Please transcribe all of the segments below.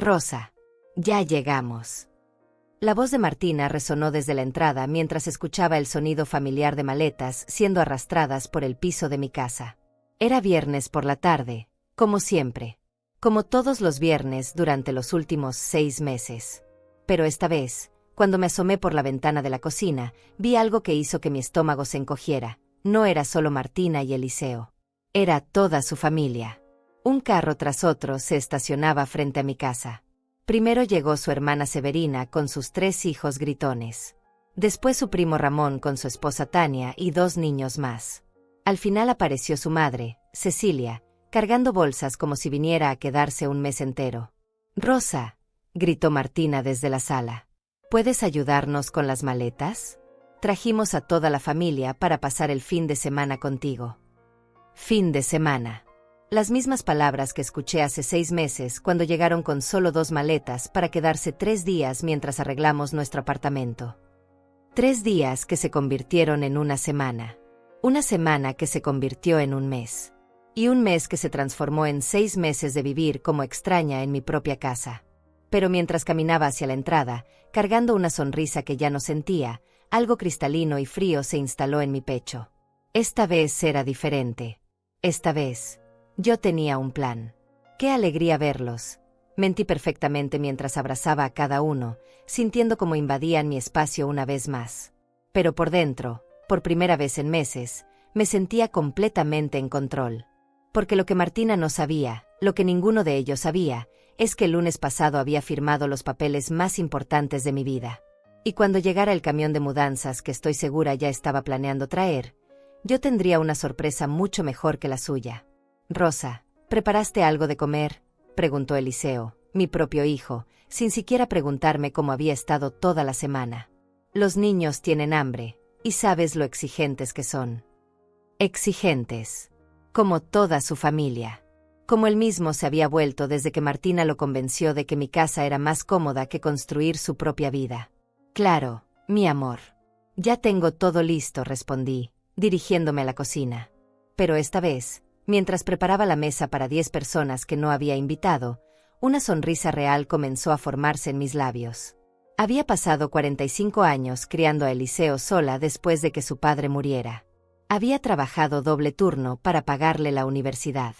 Rosa. Ya llegamos. La voz de Martina resonó desde la entrada mientras escuchaba el sonido familiar de maletas siendo arrastradas por el piso de mi casa. Era viernes por la tarde, como siempre. Como todos los viernes durante los últimos 6 meses. Pero esta vez, cuando me asomé por la ventana de la cocina, vi algo que hizo que mi estómago se encogiera. No era solo Martina y Eliseo. Era toda su familia. Un carro tras otro se estacionaba frente a mi casa. Primero llegó su hermana Severina con sus 3 hijos gritones. Después su primo Ramón con su esposa Tania y 2 niños más. Al final apareció su madre, Cecilia, cargando bolsas como si viniera a quedarse un mes entero. «Rosa», gritó Martina desde la sala. «¿Puedes ayudarnos con las maletas? Trajimos a toda la familia para pasar el fin de semana contigo». Fin de semana. Las mismas palabras que escuché hace 6 meses cuando llegaron con solo 2 maletas para quedarse 3 días mientras arreglamos nuestro apartamento. 3 días que se convirtieron en una semana. Una semana que se convirtió en un mes. Y un mes que se transformó en 6 meses de vivir como extraña en mi propia casa. Pero mientras caminaba hacia la entrada, cargando una sonrisa que ya no sentía, algo cristalino y frío se instaló en mi pecho. Esta vez era diferente. Esta vez, yo tenía un plan. ¡Qué alegría verlos! Mentí perfectamente mientras abrazaba a cada uno, sintiendo cómo invadían mi espacio una vez más. Pero por dentro, por primera vez en meses, me sentía completamente en control. Porque lo que Martina no sabía, lo que ninguno de ellos sabía, es que el lunes pasado había firmado los papeles más importantes de mi vida. Y cuando llegara el camión de mudanzas que estoy segura ya estaba planeando traer, yo tendría una sorpresa mucho mejor que la suya. «Rosa, ¿preparaste algo de comer?», preguntó Eliseo, mi propio hijo, sin siquiera preguntarme cómo había estado toda la semana. Los niños tienen hambre, y sabes lo exigentes que son. Exigentes. Como toda su familia. Como él mismo se había vuelto desde que Martina lo convenció de que mi casa era más cómoda que construir su propia vida. «Claro, mi amor. Ya tengo todo listo», respondí, dirigiéndome a la cocina. Pero esta vez, mientras preparaba la mesa para 10 personas que no había invitado, una sonrisa real comenzó a formarse en mis labios. Había pasado 45 años criando a Eliseo sola después de que su padre muriera. Había trabajado doble turno para pagarle la universidad.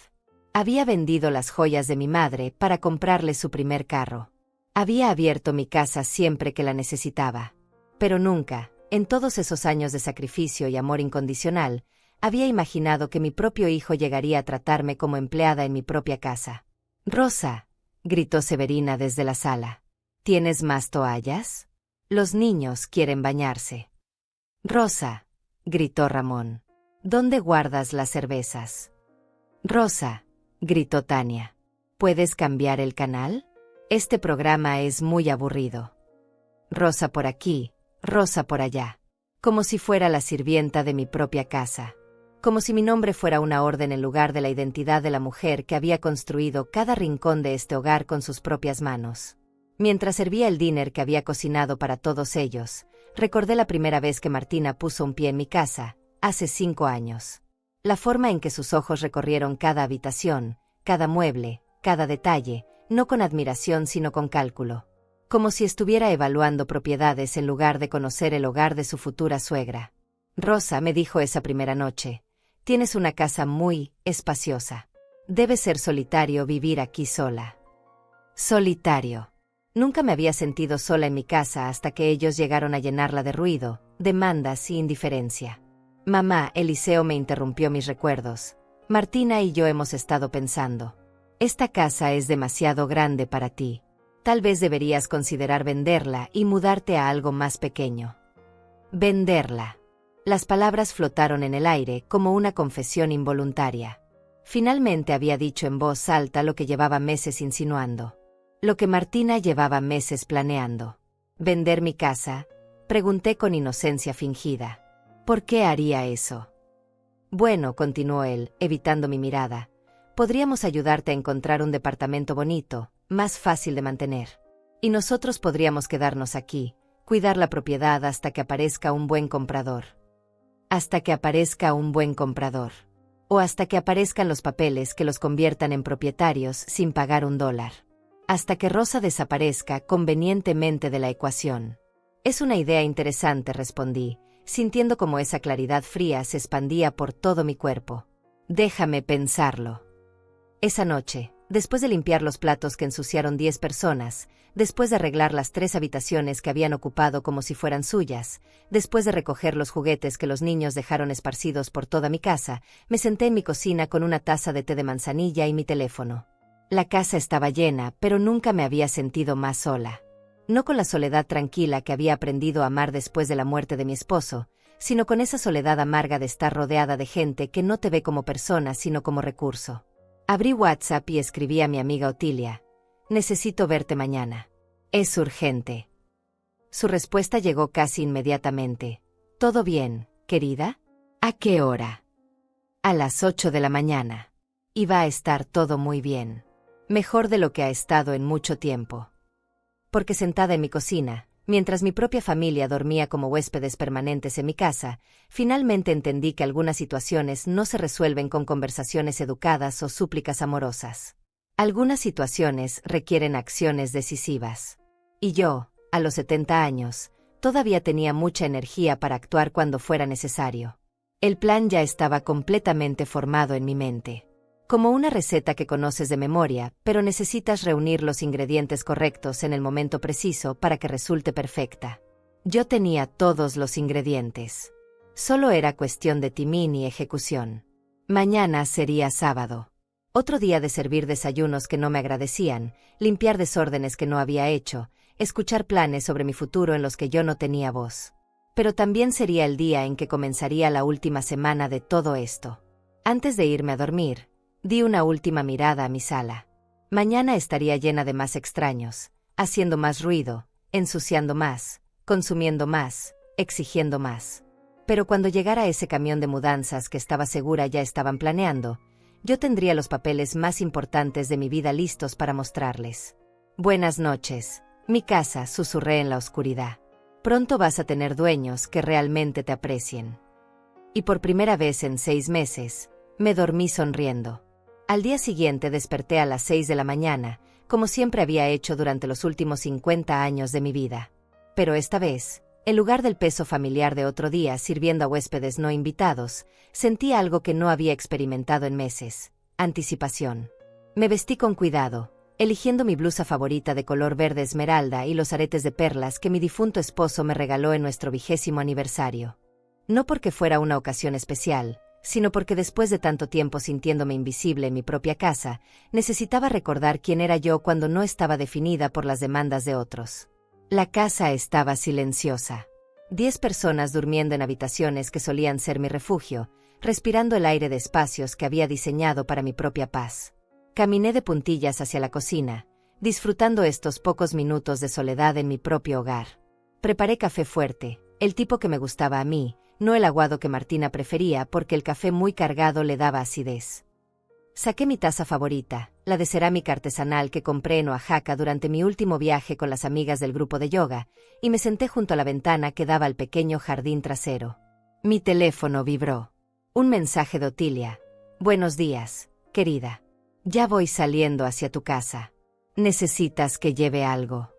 Había vendido las joyas de mi madre para comprarle su primer carro. Había abierto mi casa siempre que la necesitaba. Pero nunca, en todos esos años de sacrificio y amor incondicional, había imaginado que mi propio hijo llegaría a tratarme como empleada en mi propia casa. «Rosa», gritó Severina desde la sala. «¿Tienes más toallas? Los niños quieren bañarse». «Rosa», gritó Ramón. «¿Dónde guardas las cervezas?» «Rosa», gritó Tania. «¿Puedes cambiar el canal? Este programa es muy aburrido». Rosa por aquí, Rosa por allá. Como si fuera la sirvienta de mi propia casa. Como si mi nombre fuera una orden en lugar de la identidad de la mujer que había construido cada rincón de este hogar con sus propias manos. Mientras servía el dinner que había cocinado para todos ellos, recordé la primera vez que Martina puso un pie en mi casa, hace 5 años. La forma en que sus ojos recorrieron cada habitación, cada mueble, cada detalle, no con admiración sino con cálculo. Como si estuviera evaluando propiedades en lugar de conocer el hogar de su futura suegra. «Rosa», me dijo esa primera noche, «tienes una casa muy espaciosa. Debe ser solitario vivir aquí sola». Solitario. Nunca me había sentido sola en mi casa hasta que ellos llegaron a llenarla de ruido, demandas y indiferencia. «Mamá», Eliseo me interrumpió mis recuerdos. «Martina y yo hemos estado pensando. Esta casa es demasiado grande para ti. Tal vez deberías considerar venderla y mudarte a algo más pequeño». «Venderla». Las palabras flotaron en el aire como una confesión involuntaria. Finalmente había dicho en voz alta lo que llevaba meses insinuando. Lo que Martina llevaba meses planeando. «¿Vender mi casa?», pregunté con inocencia fingida. «¿Por qué haría eso?». «Bueno», continuó él, evitando mi mirada, «podríamos ayudarte a encontrar un departamento bonito, más fácil de mantener. Y nosotros podríamos quedarnos aquí, cuidar la propiedad hasta que aparezca un buen comprador». Hasta que aparezca un buen comprador. O hasta que aparezcan los papeles que los conviertan en propietarios sin pagar $1. hasta que Rosa desaparezca convenientemente de la ecuación. Es una idea interesante, respondí, sintiendo como esa claridad fría se expandía por todo mi cuerpo. Déjame pensarlo. Esa noche, después de limpiar los platos que ensuciaron 10 personas, después de arreglar las 3 habitaciones que habían ocupado como si fueran suyas, después de recoger los juguetes que los niños dejaron esparcidos por toda mi casa, me senté en mi cocina con una taza de té de manzanilla y mi teléfono. La casa estaba llena, pero nunca me había sentido más sola. No con la soledad tranquila que había aprendido a amar después de la muerte de mi esposo, sino con esa soledad amarga de estar rodeada de gente que no te ve como persona sino como recurso. Abrí WhatsApp y escribí a mi amiga Otilia: necesito verte mañana. Es urgente. Su respuesta llegó casi inmediatamente. ¿Todo bien, querida? ¿A qué hora? A las 8 de la mañana. Y va a estar todo muy bien. Mejor de lo que ha estado en mucho tiempo. Porque sentada en mi cocina, mientras mi propia familia dormía como huéspedes permanentes en mi casa, finalmente entendí que algunas situaciones no se resuelven con conversaciones educadas o súplicas amorosas. Algunas situaciones requieren acciones decisivas. Y yo, a los 70 años, todavía tenía mucha energía para actuar cuando fuera necesario. El plan ya estaba completamente formado en mi mente. Como una receta que conoces de memoria, pero necesitas reunir los ingredientes correctos en el momento preciso para que resulte perfecta. Yo tenía todos los ingredientes. Solo era cuestión de timing y ejecución. Mañana sería sábado. Otro día de servir desayunos que no me agradecían, limpiar desórdenes que no había hecho, escuchar planes sobre mi futuro en los que yo no tenía voz. Pero también sería el día en que comenzaría la última semana de todo esto. Antes de irme a dormir, di una última mirada a mi sala. Mañana estaría llena de más extraños, haciendo más ruido, ensuciando más, consumiendo más, exigiendo más. Pero cuando llegara ese camión de mudanzas que estaba segura ya estaban planeando, yo tendría los papeles más importantes de mi vida listos para mostrarles. Buenas noches, mi casa, susurré en la oscuridad. Pronto vas a tener dueños que realmente te aprecien. Y por primera vez en 6 meses, me dormí sonriendo. Al día siguiente desperté a las 6 de la mañana, como siempre había hecho durante los últimos 50 años de mi vida. Pero esta vez, en lugar del peso familiar de otro día sirviendo a huéspedes no invitados, sentí algo que no había experimentado en meses: anticipación. Me vestí con cuidado, eligiendo mi blusa favorita de color verde esmeralda y los aretes de perlas que mi difunto esposo me regaló en nuestro 20º aniversario. No porque fuera una ocasión especial, sino porque después de tanto tiempo sintiéndome invisible en mi propia casa, necesitaba recordar quién era yo cuando no estaba definida por las demandas de otros. La casa estaba silenciosa. 10 personas durmiendo en habitaciones que solían ser mi refugio, respirando el aire de espacios que había diseñado para mi propia paz. Caminé de puntillas hacia la cocina, disfrutando estos pocos minutos de soledad en mi propio hogar. Preparé café fuerte, el tipo que me gustaba a mí, no el aguado que Martina prefería porque el café muy cargado le daba acidez. Saqué mi taza favorita, la de cerámica artesanal que compré en Oaxaca durante mi último viaje con las amigas del grupo de yoga, y me senté junto a la ventana que daba al pequeño jardín trasero. Mi teléfono vibró. Un mensaje de Otilia. Buenos días, querida. Ya voy saliendo hacia tu casa. ¿Necesitas que lleve algo?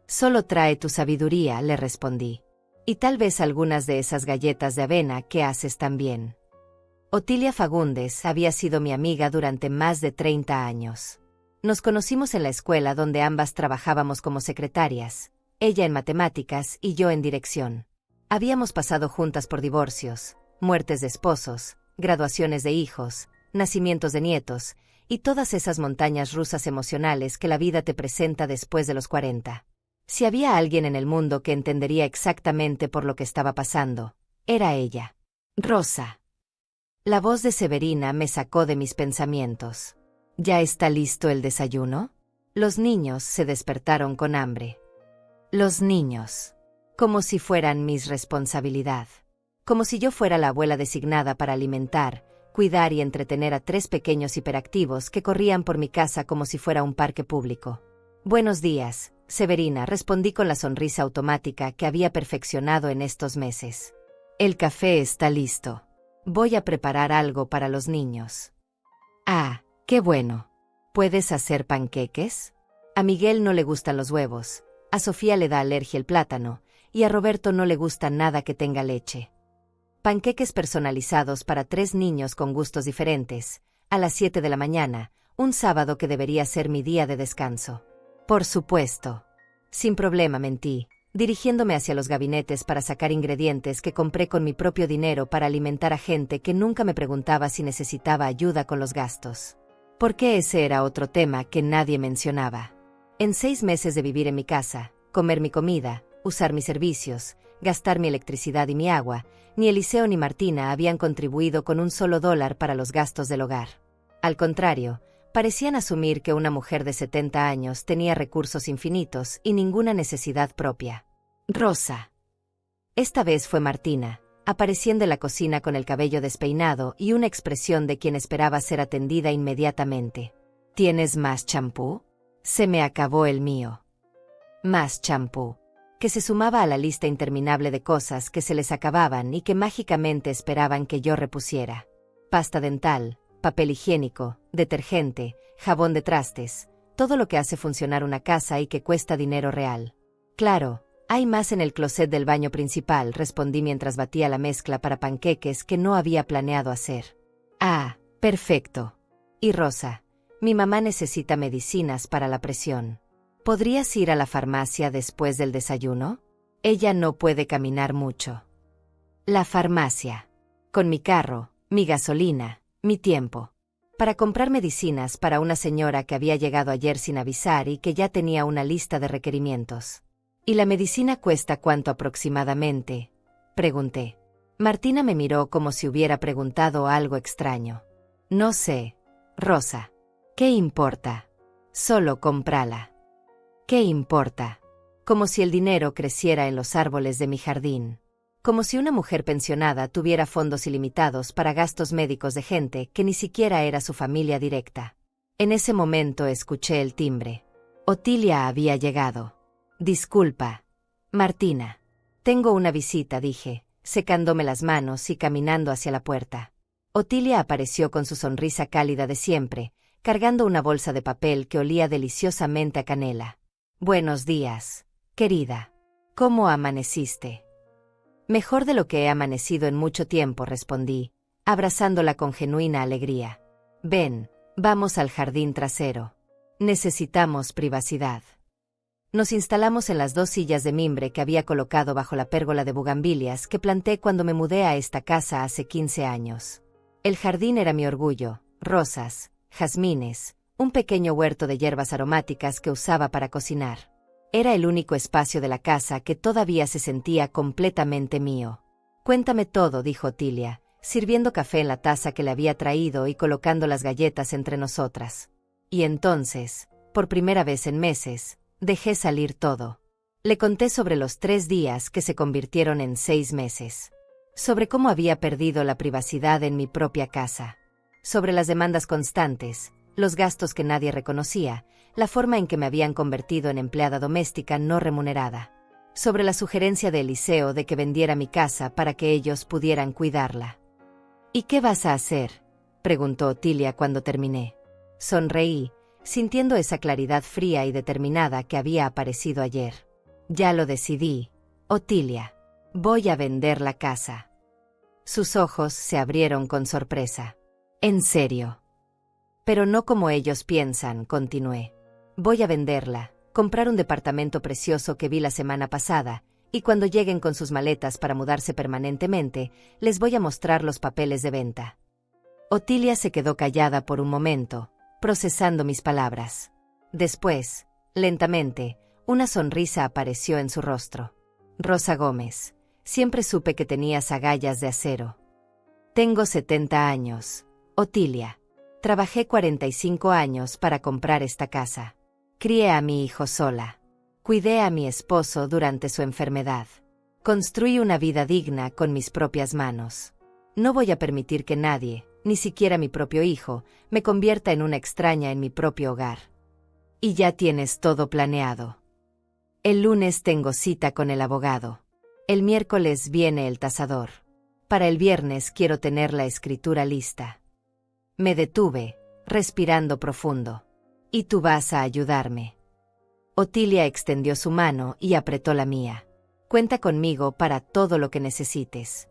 Solo trae tu sabiduría, le respondí. Y tal vez algunas de esas galletas de avena que haces tan bien. Otilia Fagundes había sido mi amiga durante más de 30 años. Nos conocimos en la escuela donde ambas trabajábamos como secretarias, ella en matemáticas y yo en dirección. Habíamos pasado juntas por divorcios, muertes de esposos, graduaciones de hijos, nacimientos de nietos, y todas esas montañas rusas emocionales que la vida te presenta después de los 40. Si había alguien en el mundo que entendería exactamente por lo que estaba pasando, era ella. Rosa. La voz de Severina me sacó de mis pensamientos. ¿Ya está listo el desayuno? Los niños se despertaron con hambre. Los niños. Como si fueran mi responsabilidad. Como si yo fuera la abuela designada para alimentar, cuidar y entretener a 3 pequeños hiperactivos que corrían por mi casa como si fuera un parque público. Buenos días, Severina, respondí con la sonrisa automática que había perfeccionado en estos meses. El café está listo. Voy a preparar algo para los niños. Ah, qué bueno. ¿Puedes hacer panqueques? A Miguel no le gustan los huevos, a Sofía le da alergia el plátano, y a Roberto no le gusta nada que tenga leche. Panqueques personalizados para 3 niños con gustos diferentes, a las 7 de la mañana, un sábado que debería ser mi día de descanso. Por supuesto. Sin problema mentí, dirigiéndome hacia los gabinetes para sacar ingredientes que compré con mi propio dinero para alimentar a gente que nunca me preguntaba si necesitaba ayuda con los gastos. Porque ese era otro tema que nadie mencionaba. En 6 meses de vivir en mi casa, comer mi comida, usar mis servicios, gastar mi electricidad y mi agua, ni Eliseo ni Martina habían contribuido con un solo dólar para los gastos del hogar. Al contrario, parecían asumir que una mujer de 70 años tenía recursos infinitos y ninguna necesidad propia. Rosa. Esta vez fue Martina, apareciendo en la cocina con el cabello despeinado y una expresión de quien esperaba ser atendida inmediatamente. ¿Tienes más champú? Se me acabó el mío. Más champú, que se sumaba a la lista interminable de cosas que se les acababan y que mágicamente esperaban que yo repusiera. Pasta dental, papel higiénico, detergente, jabón de trastes, todo lo que hace funcionar una casa y que cuesta dinero real. Claro, hay más en el closet del baño principal, respondí mientras batía la mezcla para panqueques que no había planeado hacer. Ah, perfecto. Y Rosa, mi mamá necesita medicinas para la presión. ¿Podrías ir a la farmacia después del desayuno? Ella no puede caminar mucho. La farmacia. Con mi carro, mi gasolina, mi tiempo. Para comprar medicinas para una señora que había llegado ayer sin avisar y que ya tenía una lista de requerimientos. ¿Y la medicina cuesta cuánto aproximadamente?, pregunté. Martina me miró como si hubiera preguntado algo extraño. No sé, Rosa. ¿Qué importa? Solo cómprala. ¿Qué importa? Como si el dinero creciera en los árboles de mi jardín. Como si una mujer pensionada tuviera fondos ilimitados para gastos médicos de gente que ni siquiera era su familia directa. En ese momento escuché el timbre. Otilia había llegado. Disculpa, Martina. Tengo una visita, dije, secándome las manos y caminando hacia la puerta. Otilia apareció con su sonrisa cálida de siempre, cargando una bolsa de papel que olía deliciosamente a canela. Buenos días, querida. ¿Cómo amaneciste? Mejor de lo que he amanecido en mucho tiempo, respondí, abrazándola con genuina alegría. Ven, vamos al jardín trasero. Necesitamos privacidad. Nos instalamos en las 2 sillas de mimbre que había colocado bajo la pérgola de bugambilias que planté cuando me mudé a esta casa hace 15 años. El jardín era mi orgullo, rosas, jazmines, un pequeño huerto de hierbas aromáticas que usaba para cocinar. Era el único espacio de la casa que todavía se sentía completamente mío. Cuéntame todo, dijo Otilia, sirviendo café en la taza que le había traído y colocando las galletas entre nosotras. Y entonces, por primera vez en meses, dejé salir todo. Le conté sobre los 3 días que se convirtieron en 6 meses. Sobre cómo había perdido la privacidad en mi propia casa. Sobre las demandas constantes, los gastos que nadie reconocía, la forma en que me habían convertido en empleada doméstica no remunerada. Sobre la sugerencia de Eliseo de que vendiera mi casa para que ellos pudieran cuidarla. ¿Y qué vas a hacer?, preguntó Otilia cuando terminé. Sonreí, sintiendo esa claridad fría y determinada que había aparecido ayer. Ya lo decidí, Otilia. Voy a vender la casa. Sus ojos se abrieron con sorpresa. ¿En serio? Pero no como ellos piensan, continué. Voy a venderla, comprar un departamento precioso que vi la semana pasada, y cuando lleguen con sus maletas para mudarse permanentemente, les voy a mostrar los papeles de venta. Otilia se quedó callada por un momento, procesando mis palabras. Después, lentamente, una sonrisa apareció en su rostro. Rosa Gómez, siempre supe que tenías agallas de acero. Tengo 70 años, Otilia. Trabajé 45 años para comprar esta casa. Crié a mi hijo sola. Cuidé a mi esposo durante su enfermedad. Construí una vida digna con mis propias manos. No voy a permitir que nadie, ni siquiera mi propio hijo, me convierta en una extraña en mi propio hogar. Y ya tienes todo planeado. El lunes tengo cita con el abogado. El miércoles viene el tasador. Para el viernes quiero tener la escritura lista. Me detuve, respirando profundo. Y tú vas a ayudarme. Otilia extendió su mano y apretó la mía. Cuenta conmigo para todo lo que necesites.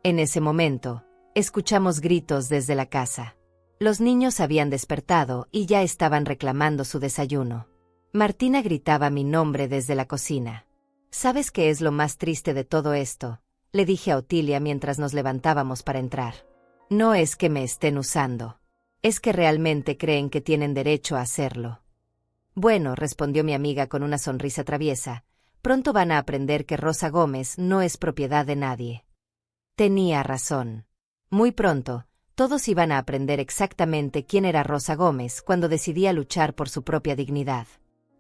En ese momento, escuchamos gritos desde la casa. Los niños habían despertado y ya estaban reclamando su desayuno. Martina gritaba mi nombre desde la cocina. ¿Sabes qué es lo más triste de todo esto?, le dije a Otilia mientras nos levantábamos para entrar. No es que me estén usando. Es que realmente creen que tienen derecho a hacerlo. Bueno, respondió mi amiga con una sonrisa traviesa, pronto van a aprender que Rosa Gómez no es propiedad de nadie. Tenía razón. Muy pronto, todos iban a aprender exactamente quién era Rosa Gómez cuando decidía luchar por su propia dignidad.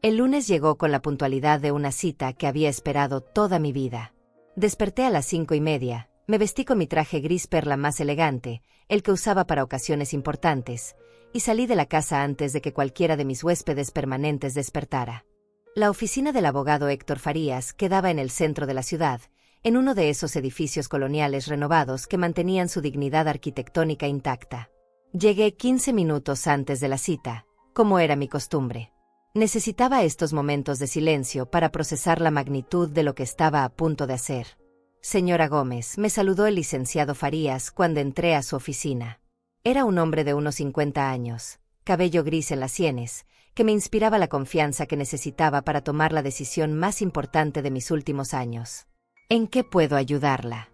El lunes llegó con la puntualidad de una cita que había esperado toda mi vida. Desperté a las 5:30, me vestí con mi traje gris perla más elegante, el que usaba para ocasiones importantes, y salí de la casa antes de que cualquiera de mis huéspedes permanentes despertara. La oficina del abogado Héctor Farías quedaba en el centro de la ciudad, en uno de esos edificios coloniales renovados que mantenían su dignidad arquitectónica intacta. Llegué 15 minutos antes de la cita, como era mi costumbre. Necesitaba estos momentos de silencio para procesar la magnitud de lo que estaba a punto de hacer. Señora Gómez, me saludó el licenciado Farías cuando entré a su oficina. Era un hombre de unos 50 años, cabello gris en las sienes, que me inspiraba la confianza que necesitaba para tomar la decisión más importante de mis últimos años. ¿En qué puedo ayudarla?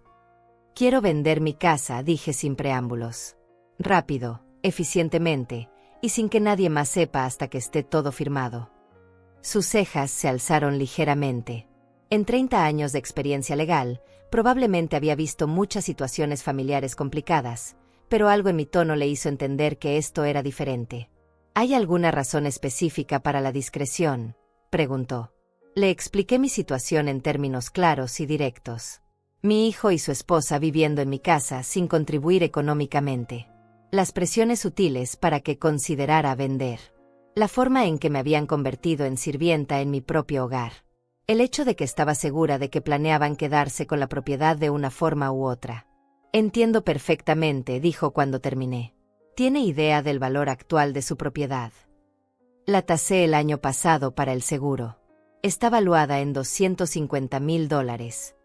Quiero vender mi casa, dije sin preámbulos. Rápido, eficientemente, y sin que nadie más sepa hasta que esté todo firmado. Sus cejas se alzaron ligeramente. En 30 años de experiencia legal, probablemente había visto muchas situaciones familiares complicadas, pero algo en mi tono le hizo entender que esto era diferente. ¿Hay alguna razón específica para la discreción?, preguntó. Le expliqué mi situación en términos claros y directos. Mi hijo y su esposa viviendo en mi casa sin contribuir económicamente. Las presiones sutiles para que considerara vender. La forma en que me habían convertido en sirvienta en mi propio hogar. El hecho de que estaba segura de que planeaban quedarse con la propiedad de una forma u otra. Entiendo perfectamente, dijo cuando terminé. ¿Tiene idea del valor actual de su propiedad? La tasé el año pasado para el seguro. Está valuada en $250,000.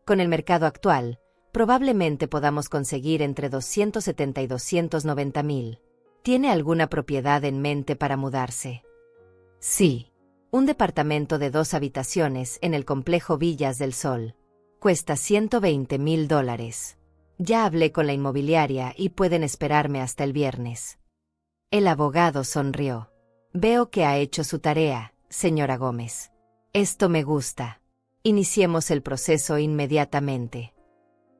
Con el mercado actual, probablemente podamos conseguir entre 270 y 290,000. ¿Tiene alguna propiedad en mente para mudarse? Sí. Un departamento de 2 habitaciones en el complejo Villas del Sol. Cuesta $120,000. Ya hablé con la inmobiliaria y pueden esperarme hasta el viernes. El abogado sonrió. Veo que ha hecho su tarea, señora Gómez. Esto me gusta. Iniciemos el proceso inmediatamente.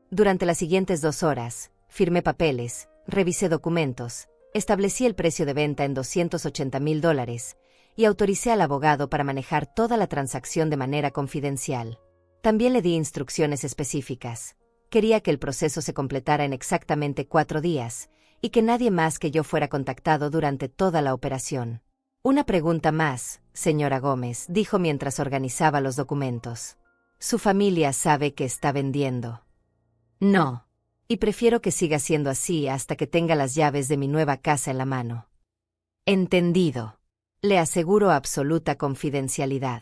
Durante las siguientes 2 horas, firmé papeles, revisé documentos, establecí el precio de venta en $280,000 y autoricé al abogado para manejar toda la transacción de manera confidencial. También le di instrucciones específicas. Quería que el proceso se completara en exactamente 4 días y que nadie más que yo fuera contactado durante toda la operación. Una pregunta más, señora Gómez, dijo mientras organizaba los documentos. ¿Su familia sabe que está vendiendo? No. Y prefiero que siga siendo así hasta que tenga las llaves de mi nueva casa en la mano. Entendido. Le aseguro absoluta confidencialidad.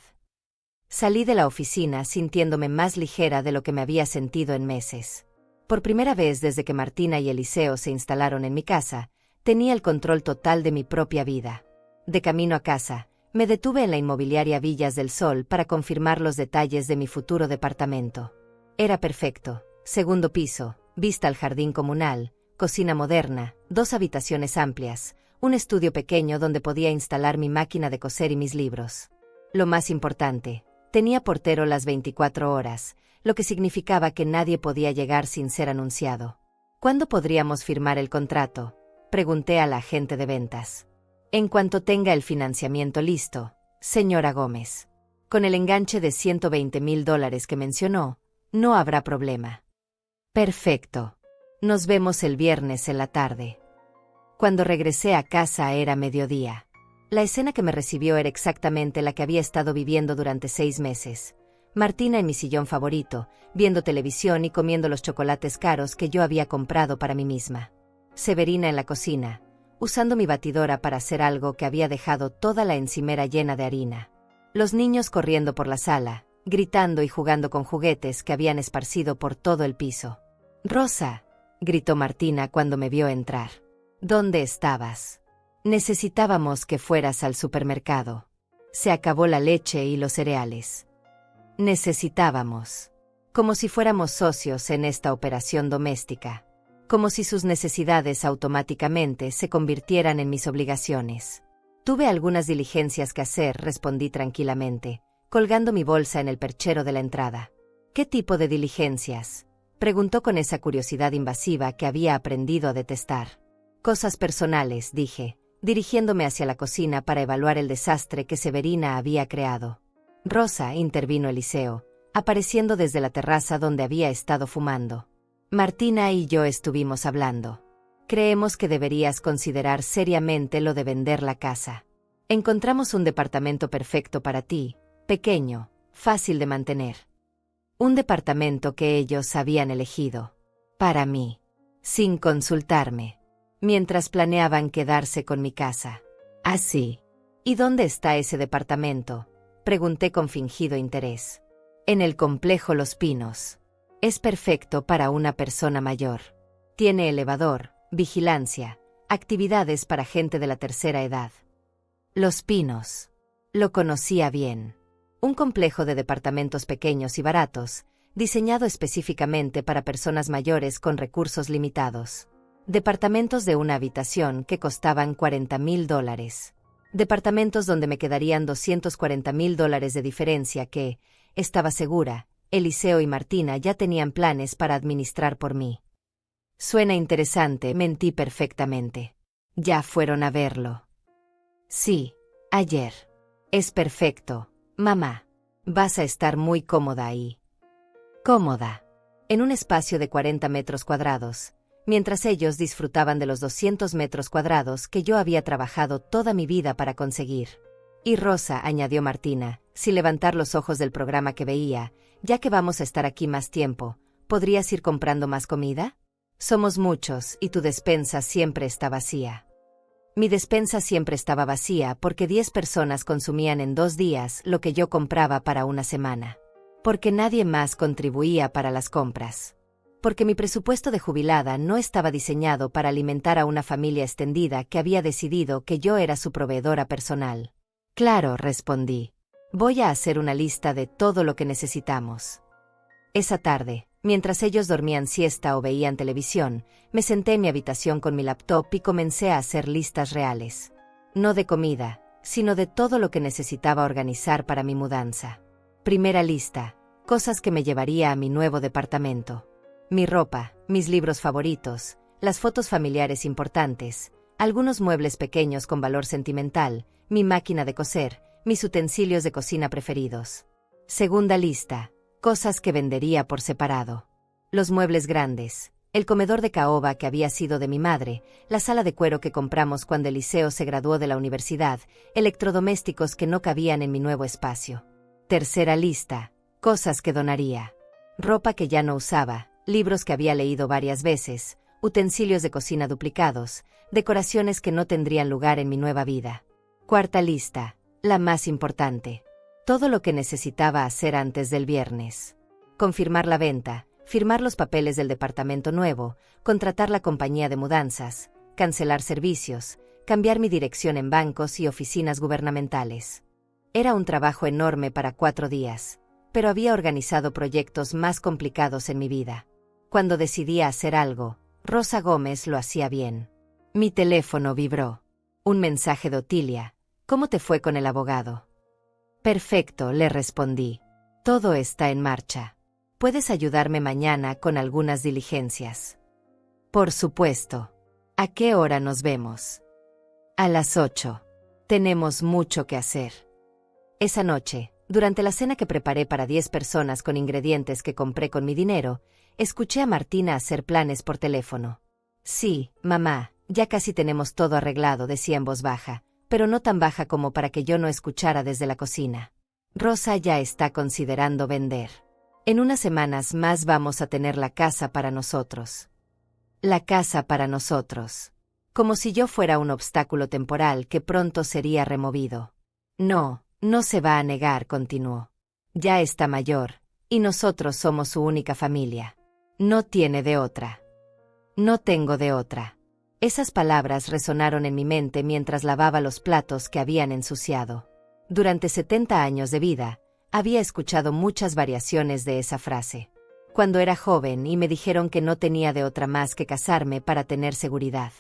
Salí de la oficina sintiéndome más ligera de lo que me había sentido en meses. Por primera vez desde que Martina y Eliseo se instalaron en mi casa, tenía el control total de mi propia vida. De camino a casa, me detuve en la inmobiliaria Villas del Sol para confirmar los detalles de mi futuro departamento. Era perfecto. 2º piso, vista al jardín comunal, cocina moderna, 2 habitaciones amplias, un estudio pequeño donde podía instalar mi máquina de coser y mis libros. Lo más importante, tenía portero las 24 horas, lo que significaba que nadie podía llegar sin ser anunciado. ¿Cuándo podríamos firmar el contrato?, pregunté a la agente de ventas. En cuanto tenga el financiamiento listo, señora Gómez. Con el enganche de $120,000 que mencionó, no habrá problema. Perfecto. Nos vemos el viernes en la tarde. Cuando regresé a casa era mediodía. La escena que me recibió era exactamente la que había estado viviendo durante 6 meses. Martina en mi sillón favorito, viendo televisión y comiendo los chocolates caros que yo había comprado para mí misma. Severina en la cocina, usando mi batidora para hacer algo que había dejado toda la encimera llena de harina. Los niños corriendo por la sala, gritando y jugando con juguetes que habían esparcido por todo el piso. «Rosa», gritó Martina cuando me vio entrar. «¿Dónde estabas? Necesitábamos que fueras al supermercado. Se acabó la leche y los cereales. Necesitábamos». Como si fuéramos socios en esta operación doméstica. Como si sus necesidades automáticamente se convirtieran en mis obligaciones. «Tuve algunas diligencias que hacer», respondí tranquilamente, colgando mi bolsa en el perchero de la entrada. «¿Qué tipo de diligencias?», preguntó con esa curiosidad invasiva que había aprendido a detestar. «Cosas personales», dije, dirigiéndome hacia la cocina para evaluar el desastre que Severina había creado. «Rosa», intervino Eliseo, apareciendo desde la terraza donde había estado fumando. «Martina y yo estuvimos hablando. Creemos que deberías considerar seriamente lo de vender la casa. Encontramos un departamento perfecto para ti, pequeño, fácil de mantener. Un departamento que ellos habían elegido. Para mí. Sin consultarme. Mientras planeaban quedarse con mi casa. Así. ¿Y dónde está ese departamento?», pregunté con fingido interés. «En el complejo Los Pinos. Es perfecto para una persona mayor. Tiene elevador, vigilancia, actividades para gente de la tercera edad». Los Pinos. Lo conocía bien. Un complejo de departamentos pequeños y baratos, diseñado específicamente para personas mayores con recursos limitados. Departamentos de una habitación que costaban $40,000. Departamentos donde me quedarían $240,000 de diferencia que, estaba segura, Eliseo y Martina ya tenían planes para administrar por mí. «Suena interesante», mentí perfectamente. «¿Ya fueron a verlo?» «Sí, ayer. Es perfecto, mamá. Vas a estar muy cómoda ahí». Cómoda. En un espacio de 40 metros cuadrados, mientras ellos disfrutaban de los 200 metros cuadrados que yo había trabajado toda mi vida para conseguir. «Y Rosa», añadió Martina, sin levantar los ojos del programa que veía, «ya que vamos a estar aquí más tiempo, ¿podrías ir comprando más comida? Somos muchos y tu despensa siempre está vacía». Mi despensa siempre estaba vacía porque 10 personas consumían en 2 días lo que yo compraba para una semana. Porque nadie más contribuía para las compras. Porque mi presupuesto de jubilada no estaba diseñado para alimentar a una familia extendida que había decidido que yo era su proveedora personal. «Claro», respondí. «Voy a hacer una lista de todo lo que necesitamos». Esa tarde, mientras ellos dormían siesta o veían televisión, me senté en mi habitación con mi laptop y comencé a hacer listas reales. No de comida, sino de todo lo que necesitaba organizar para mi mudanza. Primera lista: cosas que me llevaría a mi nuevo departamento. Mi ropa, mis libros favoritos, las fotos familiares importantes, algunos muebles pequeños con valor sentimental, mi máquina de coser, mis utensilios de cocina preferidos. Segunda lista: cosas que vendería por separado. Los muebles grandes, el comedor de caoba que había sido de mi madre, la sala de cuero que compramos cuando Eliseo se graduó de la universidad, electrodomésticos que no cabían en mi nuevo espacio. Tercera lista: cosas que donaría. Ropa que ya no usaba, libros que había leído varias veces, utensilios de cocina duplicados, decoraciones que no tendrían lugar en mi nueva vida. Cuarta lista, la más importante. Todo lo que necesitaba hacer antes del viernes. Confirmar la venta, firmar los papeles del departamento nuevo, contratar la compañía de mudanzas, cancelar servicios, cambiar mi dirección en bancos y oficinas gubernamentales. Era un trabajo enorme para 4 días, pero había organizado proyectos más complicados en mi vida. Cuando decidía hacer algo, Rosa Gómez lo hacía bien. Mi teléfono vibró. Un mensaje de Otilia. «¿Cómo te fue con el abogado?» «Perfecto», le respondí. «Todo está en marcha. ¿Puedes ayudarme mañana con algunas diligencias?» «Por supuesto. ¿A qué hora nos vemos?» «A las 8. Tenemos mucho que hacer». Esa noche, durante la cena que preparé para 10 personas con ingredientes que compré con mi dinero, escuché a Martina hacer planes por teléfono. «Sí, mamá, ya casi tenemos todo arreglado», decía en voz baja, pero no tan baja como para que yo no escuchara desde la cocina. «Rosa ya está considerando vender. En unas semanas más vamos a tener la casa para nosotros». La casa para nosotros. Como si yo fuera un obstáculo temporal que pronto sería removido. «No, No se va a negar, continuó. Ya está mayor, y nosotros somos su única familia. No tiene de otra. No tengo de otra. Esas palabras resonaron en mi mente mientras lavaba los platos que habían ensuciado. Durante 70 años de vida, había escuchado muchas variaciones de esa frase. Cuando era joven y me dijeron que no tenía de otra más que casarme para tener seguridad.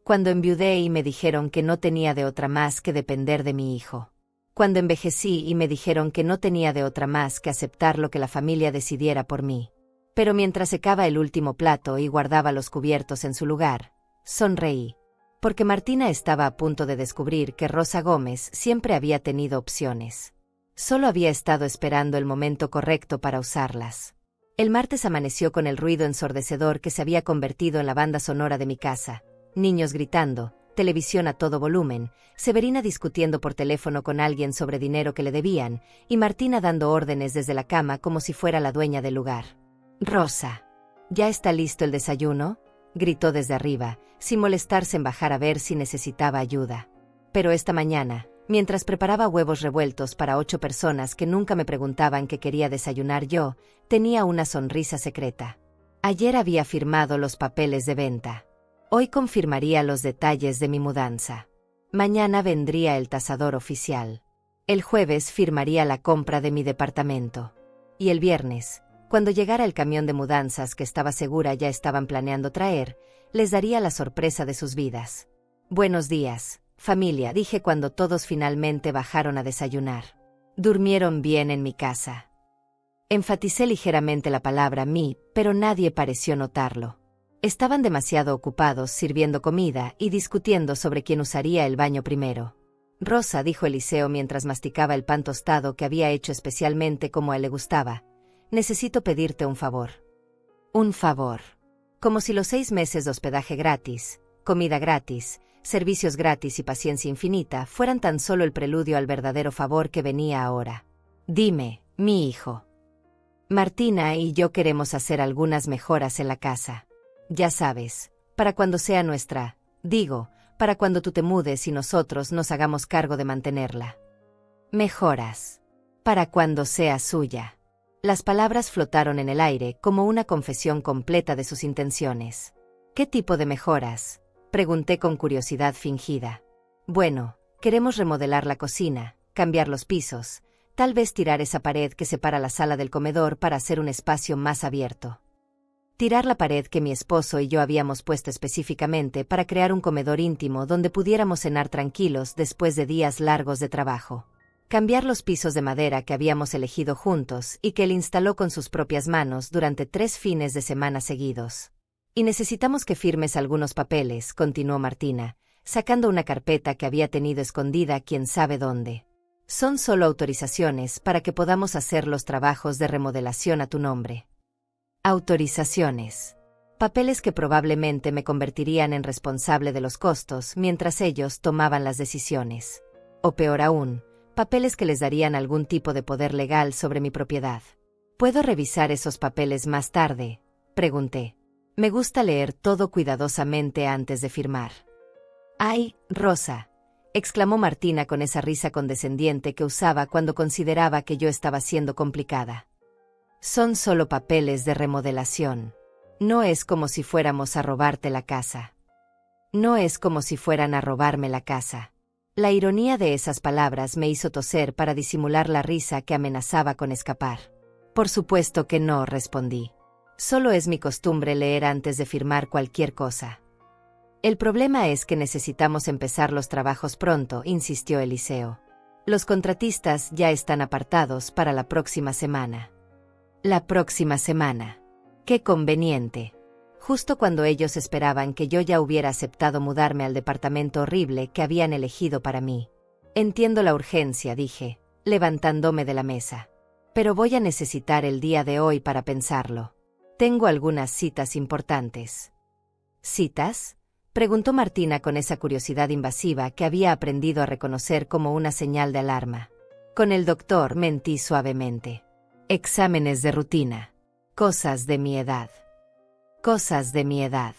Cuando enviudé y me dijeron que no tenía de otra más que depender de mi hijo. Cuando envejecí y me dijeron que no tenía de otra más que aceptar lo que la familia decidiera por mí. Pero mientras secaba el último plato y guardaba los cubiertos en su lugar, sonreí. Porque Martina estaba a punto de descubrir que Rosa Gómez siempre había tenido opciones. Solo había estado esperando el momento correcto para usarlas. El martes amaneció con el ruido ensordecedor que se había convertido en la banda sonora de mi casa. Niños gritando, televisión a todo volumen, Severina discutiendo por teléfono con alguien sobre dinero que le debían, y Martina dando órdenes desde la cama como si fuera la dueña del lugar. «Rosa, ¿ya está listo el desayuno?», gritó desde arriba, sin molestarse en bajar a ver si necesitaba ayuda. Pero esta mañana, mientras preparaba huevos revueltos para 8 personas que nunca me preguntaban qué quería desayunar yo, tenía una sonrisa secreta. Ayer había firmado los papeles de venta. Hoy confirmaría los detalles de mi mudanza. Mañana vendría el tasador oficial. El jueves firmaría la compra de mi departamento. Y el viernes, cuando llegara el camión de mudanzas que estaba segura ya estaban planeando traer, les daría la sorpresa de sus vidas. «Buenos días, familia», dije cuando todos finalmente bajaron a desayunar. «Durmieron bien en mi casa». Enfaticé ligeramente la palabra «mi», pero nadie pareció notarlo. Estaban demasiado ocupados sirviendo comida y discutiendo sobre quién usaría el baño primero. «Rosa», dijo Eliseo mientras masticaba el pan tostado que había hecho especialmente como a él le gustaba, «necesito pedirte un favor». «Un favor». Como si los 6 meses de hospedaje gratis, comida gratis, servicios gratis y paciencia infinita fueran tan solo el preludio al verdadero favor que venía ahora. «Dime, mi hijo. Martina y yo queremos hacer algunas mejoras en la casa. Ya sabes, para cuando sea nuestra, para cuando tú te mudes y nosotros nos hagamos cargo de mantenerla. Mejoras. Para cuando sea suya». Las palabras flotaron en el aire como una confesión completa de sus intenciones. «¿Qué tipo de mejoras?», pregunté con curiosidad fingida. «Bueno, queremos remodelar la cocina, cambiar los pisos, tal vez tirar esa pared que separa la sala del comedor para hacer un espacio más abierto. Tirar la pared que mi esposo y yo habíamos puesto específicamente para crear un comedor íntimo donde pudiéramos cenar tranquilos después de días largos de trabajo. Cambiar los pisos de madera que habíamos elegido juntos y que él instaló con sus propias manos durante 3 fines de semana seguidos. Y necesitamos que firmes algunos papeles», continuó Martina, sacando una carpeta que había tenido escondida quién sabe dónde. «Son solo autorizaciones para que podamos hacer los trabajos de remodelación a tu nombre». Autorizaciones. Papeles que probablemente me convertirían en responsable de los costos mientras ellos tomaban las decisiones. O peor aún, papeles que les darían algún tipo de poder legal sobre mi propiedad. «¿Puedo revisar esos papeles más tarde?», pregunté. Me gusta leer todo cuidadosamente antes de firmar. «¡Ay, Rosa!», exclamó Martina con esa risa condescendiente que usaba cuando consideraba que yo estaba siendo complicada. «Son solo papeles de remodelación. No es como si fuéramos a robarte la casa. No es como si fueran a robarme la casa». La ironía de esas palabras me hizo toser para disimular la risa que amenazaba con escapar. «Por supuesto que no», respondí. «Solo es mi costumbre leer antes de firmar cualquier cosa». «El problema es que necesitamos empezar los trabajos pronto», insistió Eliseo. «Los contratistas ya están apartados para la próxima semana». «La próxima semana. Qué conveniente. Justo cuando ellos esperaban que yo ya hubiera aceptado mudarme al departamento horrible que habían elegido para mí». «Entiendo la urgencia», dije, levantándome de la mesa. «Pero voy a necesitar el día de hoy para pensarlo. Tengo algunas citas importantes». «¿Citas?», preguntó Martina con esa curiosidad invasiva que había aprendido a reconocer como una señal de alarma. «Con el doctor», mentí suavemente. «Exámenes de rutina. Cosas de mi edad». «Cosas de mi edad».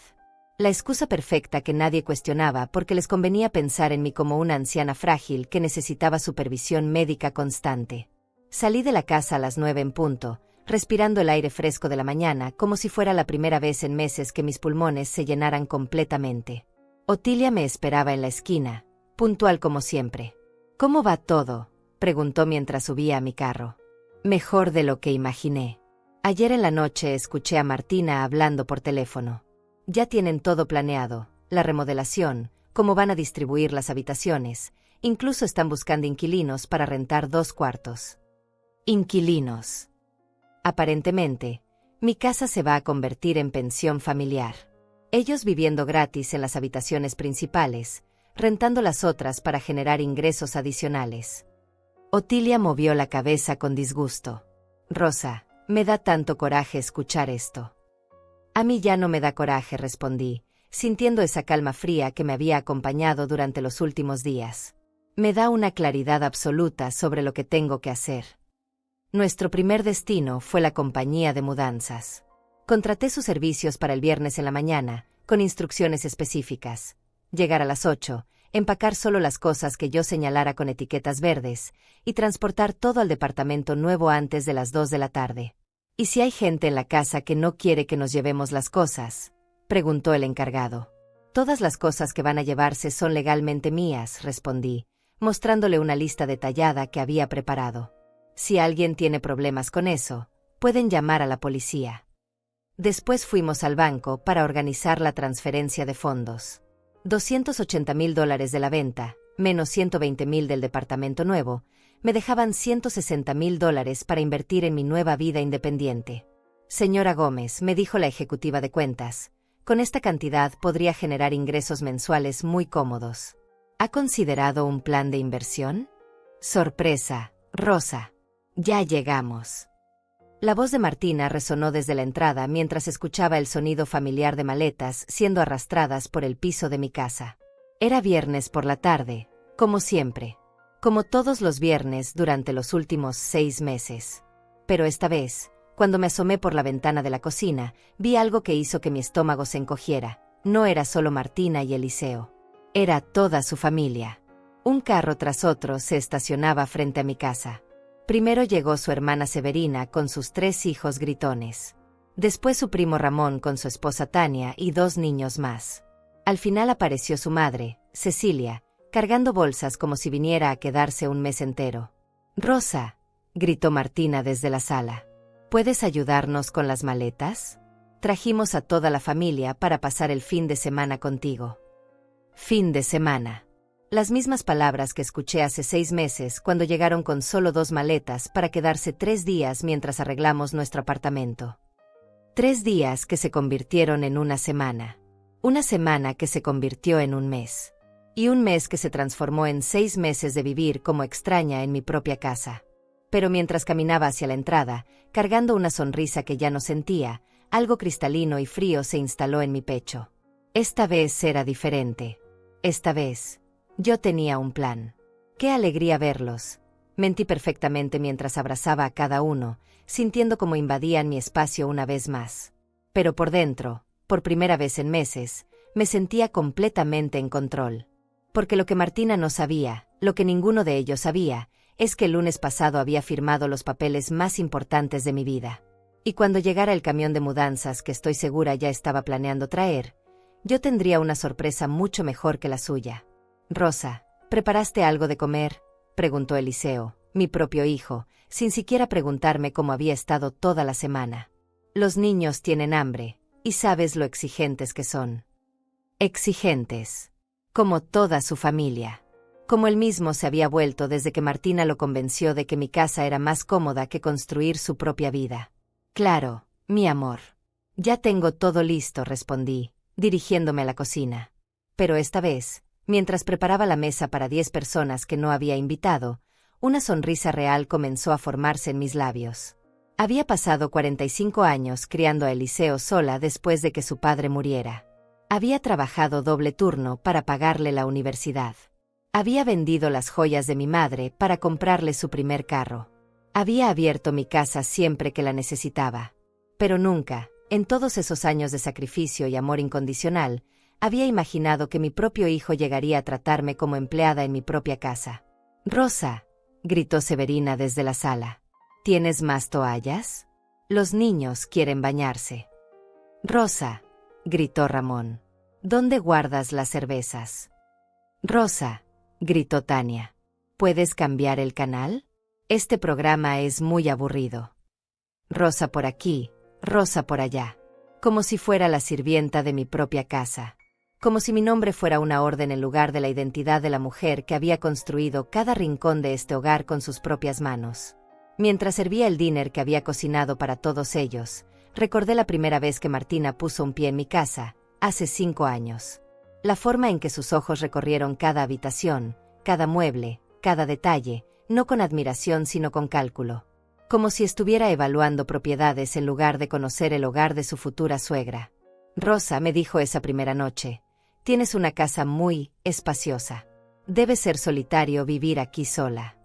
La excusa perfecta que nadie cuestionaba porque les convenía pensar en mí como una anciana frágil que necesitaba supervisión médica constante. Salí de la casa a las 9 en punto, respirando el aire fresco de la mañana como si fuera la primera vez en meses que mis pulmones se llenaran completamente. Otilia me esperaba en la esquina, puntual como siempre. «¿Cómo va todo?», preguntó mientras subía a mi carro. «Mejor de lo que imaginé. Ayer en la noche escuché a Martina hablando por teléfono. Ya tienen todo planeado, la remodelación, cómo van a distribuir las habitaciones, incluso están buscando inquilinos para rentar 2 cuartos». Inquilinos. Aparentemente, mi casa se va a convertir en pensión familiar. Ellos viviendo gratis en las habitaciones principales, rentando las otras para generar ingresos adicionales. Otilia movió la cabeza con disgusto. «Rosa, me da tanto coraje escuchar esto». «A mí ya no me da coraje», respondí, sintiendo esa calma fría que me había acompañado durante los últimos días. «Me da una claridad absoluta sobre lo que tengo que hacer». Nuestro primer destino fue la compañía de mudanzas. Contraté sus servicios para el viernes en la mañana, con instrucciones específicas. Llegar a las 8, empacar solo las cosas que yo señalara con etiquetas verdes, y transportar todo al departamento nuevo antes de las 2 de la tarde. «¿Y si hay gente en la casa que no quiere que nos llevemos las cosas?», preguntó el encargado. «Todas las cosas que van a llevarse son legalmente mías», respondí, mostrándole una lista detallada que había preparado. «Si alguien tiene problemas con eso, pueden llamar a la policía». Después fuimos al banco para organizar la transferencia de fondos. $280,000 de la venta, menos $120,000 del departamento nuevo, me dejaban $160,000 para invertir en mi nueva vida independiente. «Señora Gómez», me dijo la ejecutiva de cuentas, «con esta cantidad podría generar ingresos mensuales muy cómodos. ¿Ha considerado un plan de inversión?». «Sorpresa, Rosa. Ya llegamos». La voz de Martina resonó desde la entrada mientras escuchaba el sonido familiar de maletas siendo arrastradas por el piso de mi casa. Era viernes por la tarde, como siempre. Como todos los viernes durante los últimos 6 meses. Pero esta vez, cuando me asomé por la ventana de la cocina, vi algo que hizo que mi estómago se encogiera. No era solo Martina y Eliseo. Era toda su familia. Un carro tras otro se estacionaba frente a mi casa. Primero llegó su hermana Severina con sus 3 hijos gritones. Después su primo Ramón con su esposa Tania y 2 niños más. Al final apareció su madre, Cecilia, cargando bolsas como si viniera a quedarse un mes entero. «Rosa», gritó Martina desde la sala, «¿puedes ayudarnos con las maletas? Trajimos a toda la familia para pasar el fin de semana contigo». Fin de semana. Las mismas palabras que escuché hace 6 meses cuando llegaron con solo 2 maletas para quedarse 3 días mientras arreglamos nuestro apartamento. 3 días que se convirtieron en una semana. Una semana que se convirtió en un mes. Y un mes que se transformó en 6 meses de vivir como extraña en mi propia casa. Pero mientras caminaba hacia la entrada, cargando una sonrisa que ya no sentía, algo cristalino y frío se instaló en mi pecho. Esta vez era diferente. Esta vez, yo tenía un plan. ¡Qué alegría verlos! Mentí perfectamente mientras abrazaba a cada uno, sintiendo cómo invadían mi espacio una vez más. Pero por dentro, por primera vez en meses, me sentía completamente en control. Porque lo que Martina no sabía, lo que ninguno de ellos sabía, es que el lunes pasado había firmado los papeles más importantes de mi vida. Y cuando llegara el camión de mudanzas que estoy segura ya estaba planeando traer, yo tendría una sorpresa mucho mejor que la suya. «Rosa, ¿preparaste algo de comer?», preguntó Eliseo, mi propio hijo, sin siquiera preguntarme cómo había estado toda la semana. Los niños tienen hambre, y sabes lo exigentes que son. Exigentes. Como toda su familia. Como él mismo se había vuelto desde que Martina lo convenció de que mi casa era más cómoda que construir su propia vida. «Claro, mi amor. Ya tengo todo listo», respondí, dirigiéndome a la cocina. Pero esta vez, mientras preparaba la mesa para 10 personas que no había invitado, una sonrisa real comenzó a formarse en mis labios. Había pasado 45 años criando a Eliseo sola después de que su padre muriera. Había trabajado doble turno para pagarle la universidad. Había vendido las joyas de mi madre para comprarle su primer carro. Había abierto mi casa siempre que la necesitaba. Pero nunca, En todos esos años de sacrificio y amor incondicional, había imaginado que mi propio hijo llegaría a tratarme como empleada en mi propia casa. «Rosa», gritó Severina desde la sala. «¿Tienes más toallas? Los niños quieren bañarse». «Rosa», gritó Ramón. «¿Dónde guardas las cervezas?» «Rosa», gritó Tania. «¿Puedes cambiar el canal? Este programa es muy aburrido». Rosa por aquí, Rosa por allá. Como si fuera la sirvienta de mi propia casa. Como si mi nombre fuera una orden en lugar de la identidad de la mujer que había construido cada rincón de este hogar con sus propias manos. Mientras servía el dinner que había cocinado para todos ellos, recordé la primera vez que Martina puso un pie en mi casa, hace 5 años. La forma en que sus ojos recorrieron cada habitación, cada mueble, cada detalle, no con admiración sino con cálculo. Como si estuviera evaluando propiedades en lugar de conocer el hogar de su futura suegra. «Rosa», me dijo esa primera noche, «tienes una casa muy espaciosa. Debe ser solitario vivir aquí sola».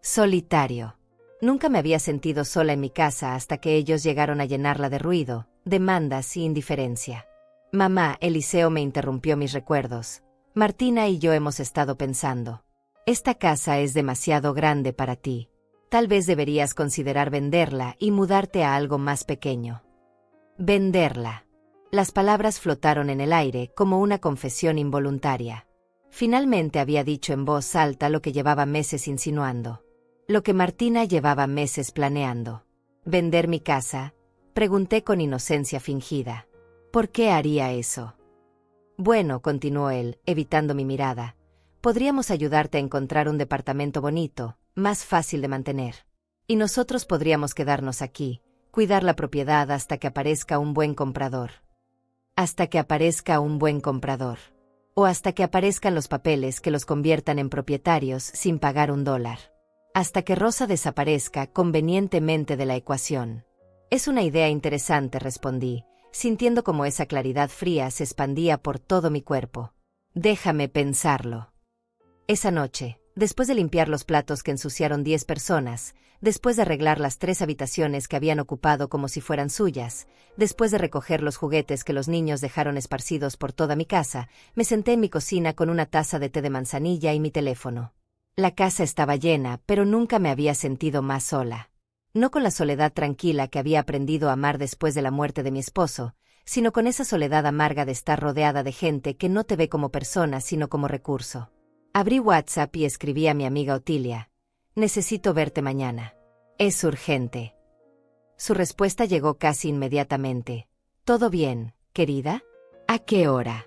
Solitario. Nunca me había sentido sola en mi casa hasta que ellos llegaron a llenarla de ruido, demandas y indiferencia. «Mamá», Eliseo me interrumpió mis recuerdos. «Martina y yo hemos estado pensando. Esta casa es demasiado grande para ti. Tal vez deberías considerar venderla y mudarte a algo más pequeño». «Venderla». Las palabras flotaron en el aire como una confesión involuntaria. Finalmente había dicho en voz alta lo que llevaba meses insinuando. Lo que Martina llevaba meses planeando. «¿Vender mi casa?», pregunté con inocencia fingida. «¿Por qué haría eso?». «Bueno», continuó él, evitando mi mirada, «podríamos ayudarte a encontrar un departamento bonito, más fácil de mantener. Y nosotros podríamos quedarnos aquí, cuidar la propiedad hasta que aparezca un buen comprador». Hasta que aparezca un buen comprador. O hasta que aparezcan los papeles que los conviertan en propietarios sin pagar $1. Hasta que Rosa desaparezca convenientemente de la ecuación. «Es una idea interesante», respondí, sintiendo como esa claridad fría se expandía por todo mi cuerpo. «Déjame pensarlo». Esa noche, después de limpiar los platos que ensuciaron 10 personas, después de arreglar las 3 habitaciones que habían ocupado como si fueran suyas, después de recoger los juguetes que los niños dejaron esparcidos por toda mi casa, me senté en mi cocina con una taza de té de manzanilla y mi teléfono. La casa estaba llena, pero nunca me había sentido más sola. No con la soledad tranquila que había aprendido a amar después de la muerte de mi esposo, sino con esa soledad amarga de estar rodeada de gente que no te ve como persona sino como recurso. Abrí WhatsApp y escribí a mi amiga Otilia. «Necesito verte mañana. Es urgente». Su respuesta llegó casi inmediatamente. «¿Todo bien, querida? ¿A qué hora?»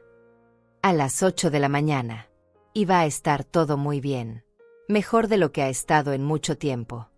«A las 8 de la mañana. Y va a estar todo muy bien. Mejor de lo que ha estado en mucho tiempo».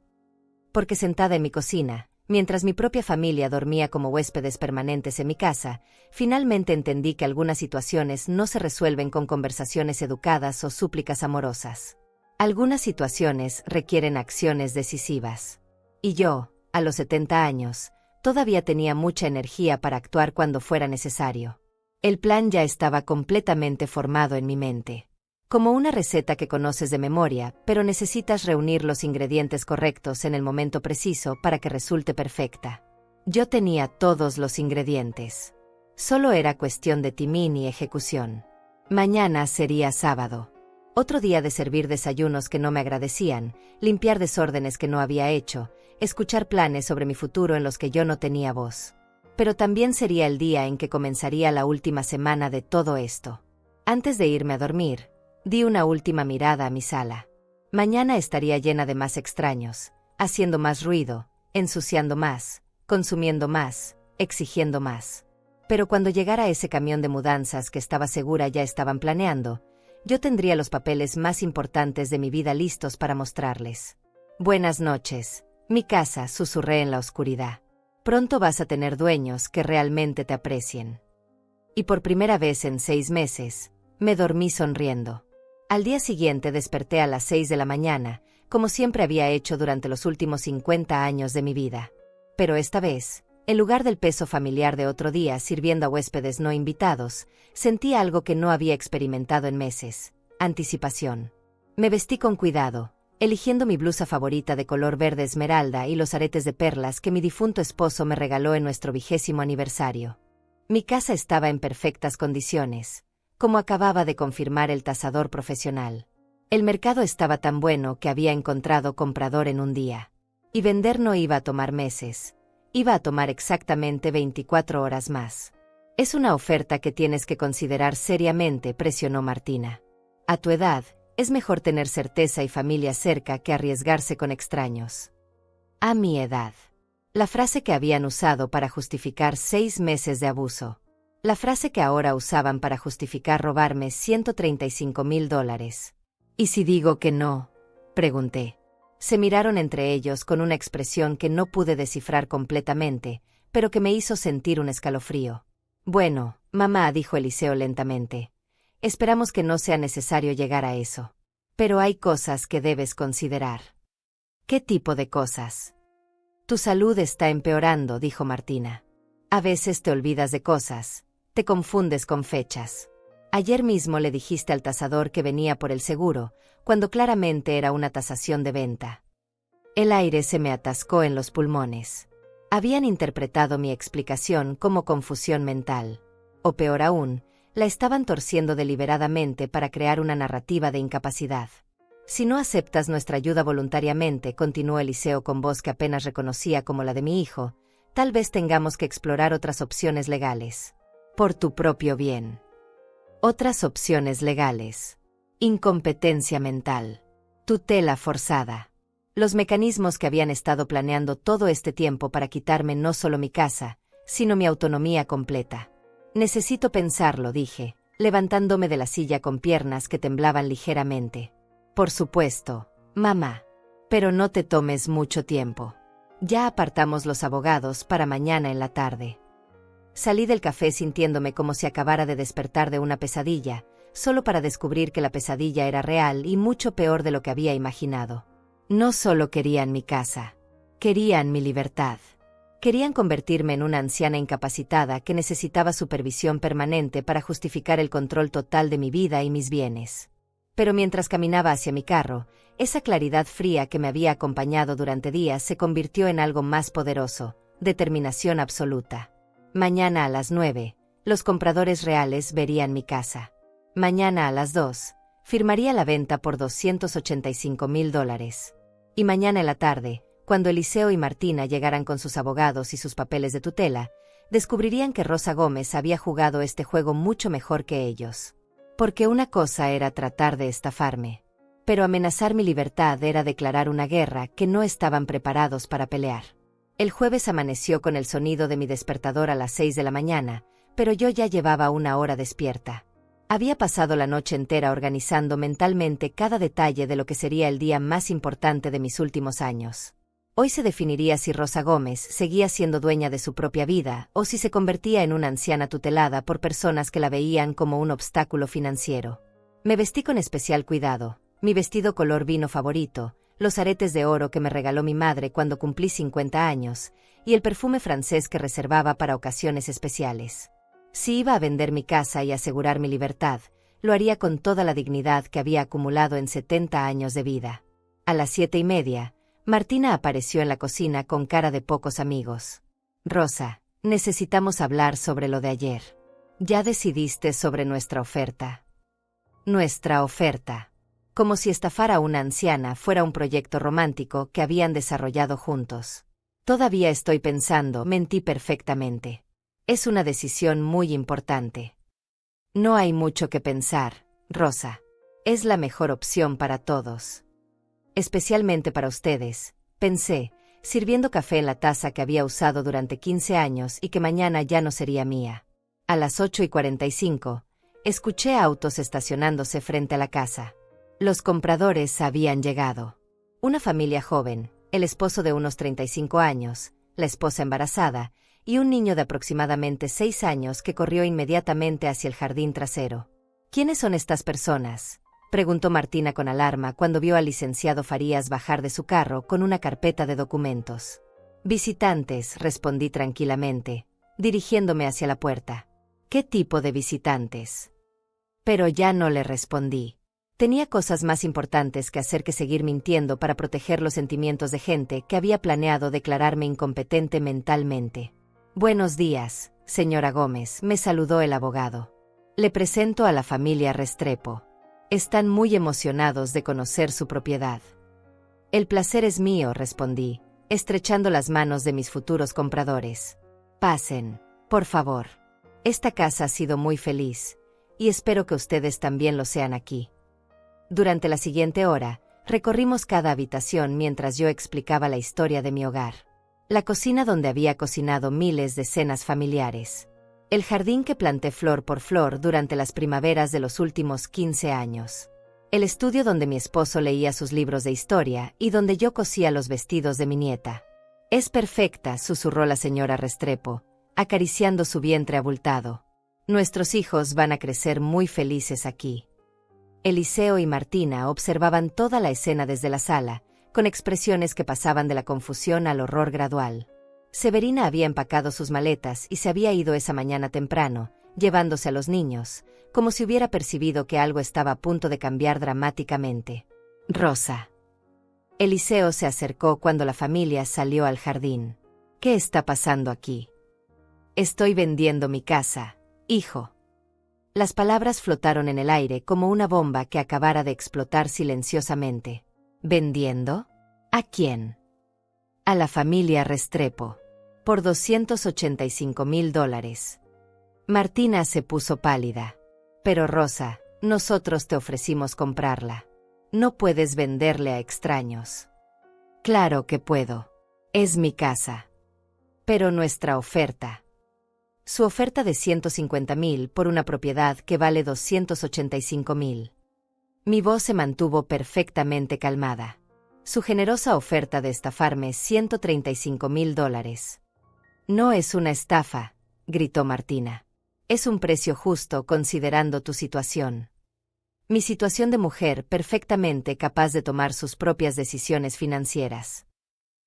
Porque sentada en mi cocina, mientras mi propia familia dormía como huéspedes permanentes en mi casa, finalmente entendí que algunas situaciones no se resuelven con conversaciones educadas o súplicas amorosas. Algunas situaciones requieren acciones decisivas. Y yo, a los 70 años, todavía tenía mucha energía para actuar cuando fuera necesario. El plan ya estaba completamente formado en mi mente. Como una receta que conoces de memoria, pero necesitas reunir los ingredientes correctos en el momento preciso para que resulte perfecta. Yo tenía todos los ingredientes. Solo era cuestión de timing y ejecución. Mañana sería sábado. Otro día de servir desayunos que no me agradecían, limpiar desórdenes que no había hecho, escuchar planes sobre mi futuro en los que yo no tenía voz. Pero también sería el día en que comenzaría la última semana de todo esto. Antes de irme a dormir, di una última mirada a mi sala. Mañana estaría llena de más extraños, haciendo más ruido, ensuciando más, consumiendo más, exigiendo más. Pero cuando llegara ese camión de mudanzas que estaba segura ya estaban planeando, yo tendría los papeles más importantes de mi vida listos para mostrarles. «Buenas noches, mi casa», susurré en la oscuridad. «Pronto vas a tener dueños que realmente te aprecien». Y por primera vez en 6 meses, me dormí sonriendo. Al día siguiente desperté a las 6 de la mañana, como siempre había hecho durante los últimos 50 años de mi vida. Pero esta vez, en lugar del peso familiar de otro día sirviendo a huéspedes no invitados, sentí algo que no había experimentado en meses: anticipación. Me vestí con cuidado, eligiendo mi blusa favorita de color verde esmeralda y los aretes de perlas que mi difunto esposo me regaló en nuestro 20º aniversario. Mi casa estaba en perfectas condiciones, como acababa de confirmar el tasador profesional. El mercado estaba tan bueno que había encontrado comprador en un día. Y vender no iba a tomar meses, iba a tomar exactamente 24 horas más. Es una oferta que tienes que considerar seriamente, presionó Martina. A tu edad, es mejor tener certeza y familia cerca que arriesgarse con extraños. A mi edad. La frase que habían usado para justificar 6 meses de abuso. La frase que ahora usaban para justificar robarme $135,000. ¿Y si digo que no? Pregunté. Se miraron entre ellos con una expresión que no pude descifrar completamente, pero que me hizo sentir un escalofrío. Bueno, mamá, dijo Eliseo lentamente. Esperamos que no sea necesario llegar a eso. Pero hay cosas que debes considerar. ¿Qué tipo de cosas? Tu salud está empeorando, dijo Martina. A veces te olvidas de cosas, te confundes con fechas. Ayer mismo le dijiste al tasador que venía por el seguro, cuando claramente era una tasación de venta. El aire se me atascó en los pulmones. Habían interpretado mi explicación como confusión mental. O peor aún, la estaban torciendo deliberadamente para crear una narrativa de incapacidad. Si no aceptas nuestra ayuda voluntariamente, continuó Eliseo con voz que apenas reconocía como la de mi hijo, tal vez tengamos que explorar otras opciones legales. Por tu propio bien. Otras opciones legales. Incompetencia mental. Tutela forzada. Los mecanismos que habían estado planeando todo este tiempo para quitarme no solo mi casa, sino mi autonomía completa. Necesito pensarlo, dije, levantándome de la silla con piernas que temblaban ligeramente. Por supuesto, mamá. Pero no te tomes mucho tiempo. Ya apartamos los abogados para mañana en la tarde. Salí del café sintiéndome como si acabara de despertar de una pesadilla, solo para descubrir que la pesadilla era real y mucho peor de lo que había imaginado. No solo querían mi casa, querían mi libertad. Querían convertirme en una anciana incapacitada que necesitaba supervisión permanente para justificar el control total de mi vida y mis bienes. Pero mientras caminaba hacia mi carro, esa claridad fría que me había acompañado durante días se convirtió en algo más poderoso, determinación absoluta. Mañana a las 9, los compradores reales verían mi casa. Mañana a las 2, firmaría la venta por $285,000. Y mañana en la tarde, cuando Eliseo y Martina llegaran con sus abogados y sus papeles de tutela, descubrirían que Rosa Gómez había jugado este juego mucho mejor que ellos. Porque una cosa era tratar de estafarme, pero amenazar mi libertad era declarar una guerra que no estaban preparados para pelear. El jueves amaneció con el sonido de mi despertador a las 6 de la mañana, pero yo ya llevaba una hora despierta. Había pasado la noche entera organizando mentalmente cada detalle de lo que sería el día más importante de mis últimos años. Hoy se definiría si Rosa Gómez seguía siendo dueña de su propia vida o si se convertía en una anciana tutelada por personas que la veían como un obstáculo financiero. Me vestí con especial cuidado, mi vestido color vino favorito, los aretes de oro que me regaló mi madre cuando cumplí 50 años, y el perfume francés que reservaba para ocasiones especiales. Si iba a vender mi casa y asegurar mi libertad, lo haría con toda la dignidad que había acumulado en 70 años de vida. A las 7:30, Martina apareció en la cocina con cara de pocos amigos. Rosa, necesitamos hablar sobre lo de ayer. ¿Ya decidiste sobre nuestra oferta? Nuestra oferta. Como si estafar a una anciana fuera un proyecto romántico que habían desarrollado juntos. Todavía estoy pensando, mentí perfectamente. Es una decisión muy importante. No hay mucho que pensar, Rosa. Es la mejor opción para todos. Especialmente para ustedes, pensé, sirviendo café en la taza que había usado durante 15 años y que mañana ya no sería mía. A las 8:45, escuché autos estacionándose frente a la casa. Los compradores habían llegado. Una familia joven, el esposo de unos 35 años, la esposa embarazada, y un niño de aproximadamente 6 años que corrió inmediatamente hacia el jardín trasero. ¿Quiénes son estas personas?, preguntó Martina con alarma cuando vio al licenciado Farías bajar de su carro con una carpeta de documentos. Visitantes, respondí tranquilamente, dirigiéndome hacia la puerta. ¿Qué tipo de visitantes? Pero ya no le respondí. Tenía cosas más importantes que hacer que seguir mintiendo para proteger los sentimientos de gente que había planeado declararme incompetente mentalmente. Buenos días, señora Gómez, me saludó el abogado. Le presento a la familia Restrepo. Están muy emocionados de conocer su propiedad. El placer es mío, respondí, estrechando las manos de mis futuros compradores. Pasen, por favor. Esta casa ha sido muy feliz, y espero que ustedes también lo sean aquí. Durante la siguiente hora, recorrimos cada habitación mientras yo explicaba la historia de mi hogar. La cocina donde había cocinado miles de cenas familiares. El jardín que planté flor por flor durante las primaveras de los últimos 15 años. El estudio donde mi esposo leía sus libros de historia y donde yo cosía los vestidos de mi nieta. Es perfecta, susurró la señora Restrepo, acariciando su vientre abultado. Nuestros hijos van a crecer muy felices aquí. Eliseo y Martina observaban toda la escena desde la sala, con expresiones que pasaban de la confusión al horror gradual. Severina había empacado sus maletas y se había ido esa mañana temprano, llevándose a los niños, como si hubiera percibido que algo estaba a punto de cambiar dramáticamente. Rosa. Eliseo se acercó cuando la familia salió al jardín. ¿Qué está pasando aquí? Estoy vendiendo mi casa, hijo. Las palabras flotaron en el aire como una bomba que acabara de explotar silenciosamente. ¿Vendiendo? ¿A quién? A la familia Restrepo. Por $285,000. Martina se puso pálida. Pero Rosa, nosotros te ofrecimos comprarla. No puedes venderle a extraños. Claro que puedo. Es mi casa. Pero nuestra oferta. Su oferta de $150,000 por una propiedad que vale $285,000. Mi voz se mantuvo perfectamente calmada. Su generosa oferta de estafarme $135,000. No es una estafa, gritó Martina. Es un precio justo considerando tu situación. Mi situación de mujer perfectamente capaz de tomar sus propias decisiones financieras.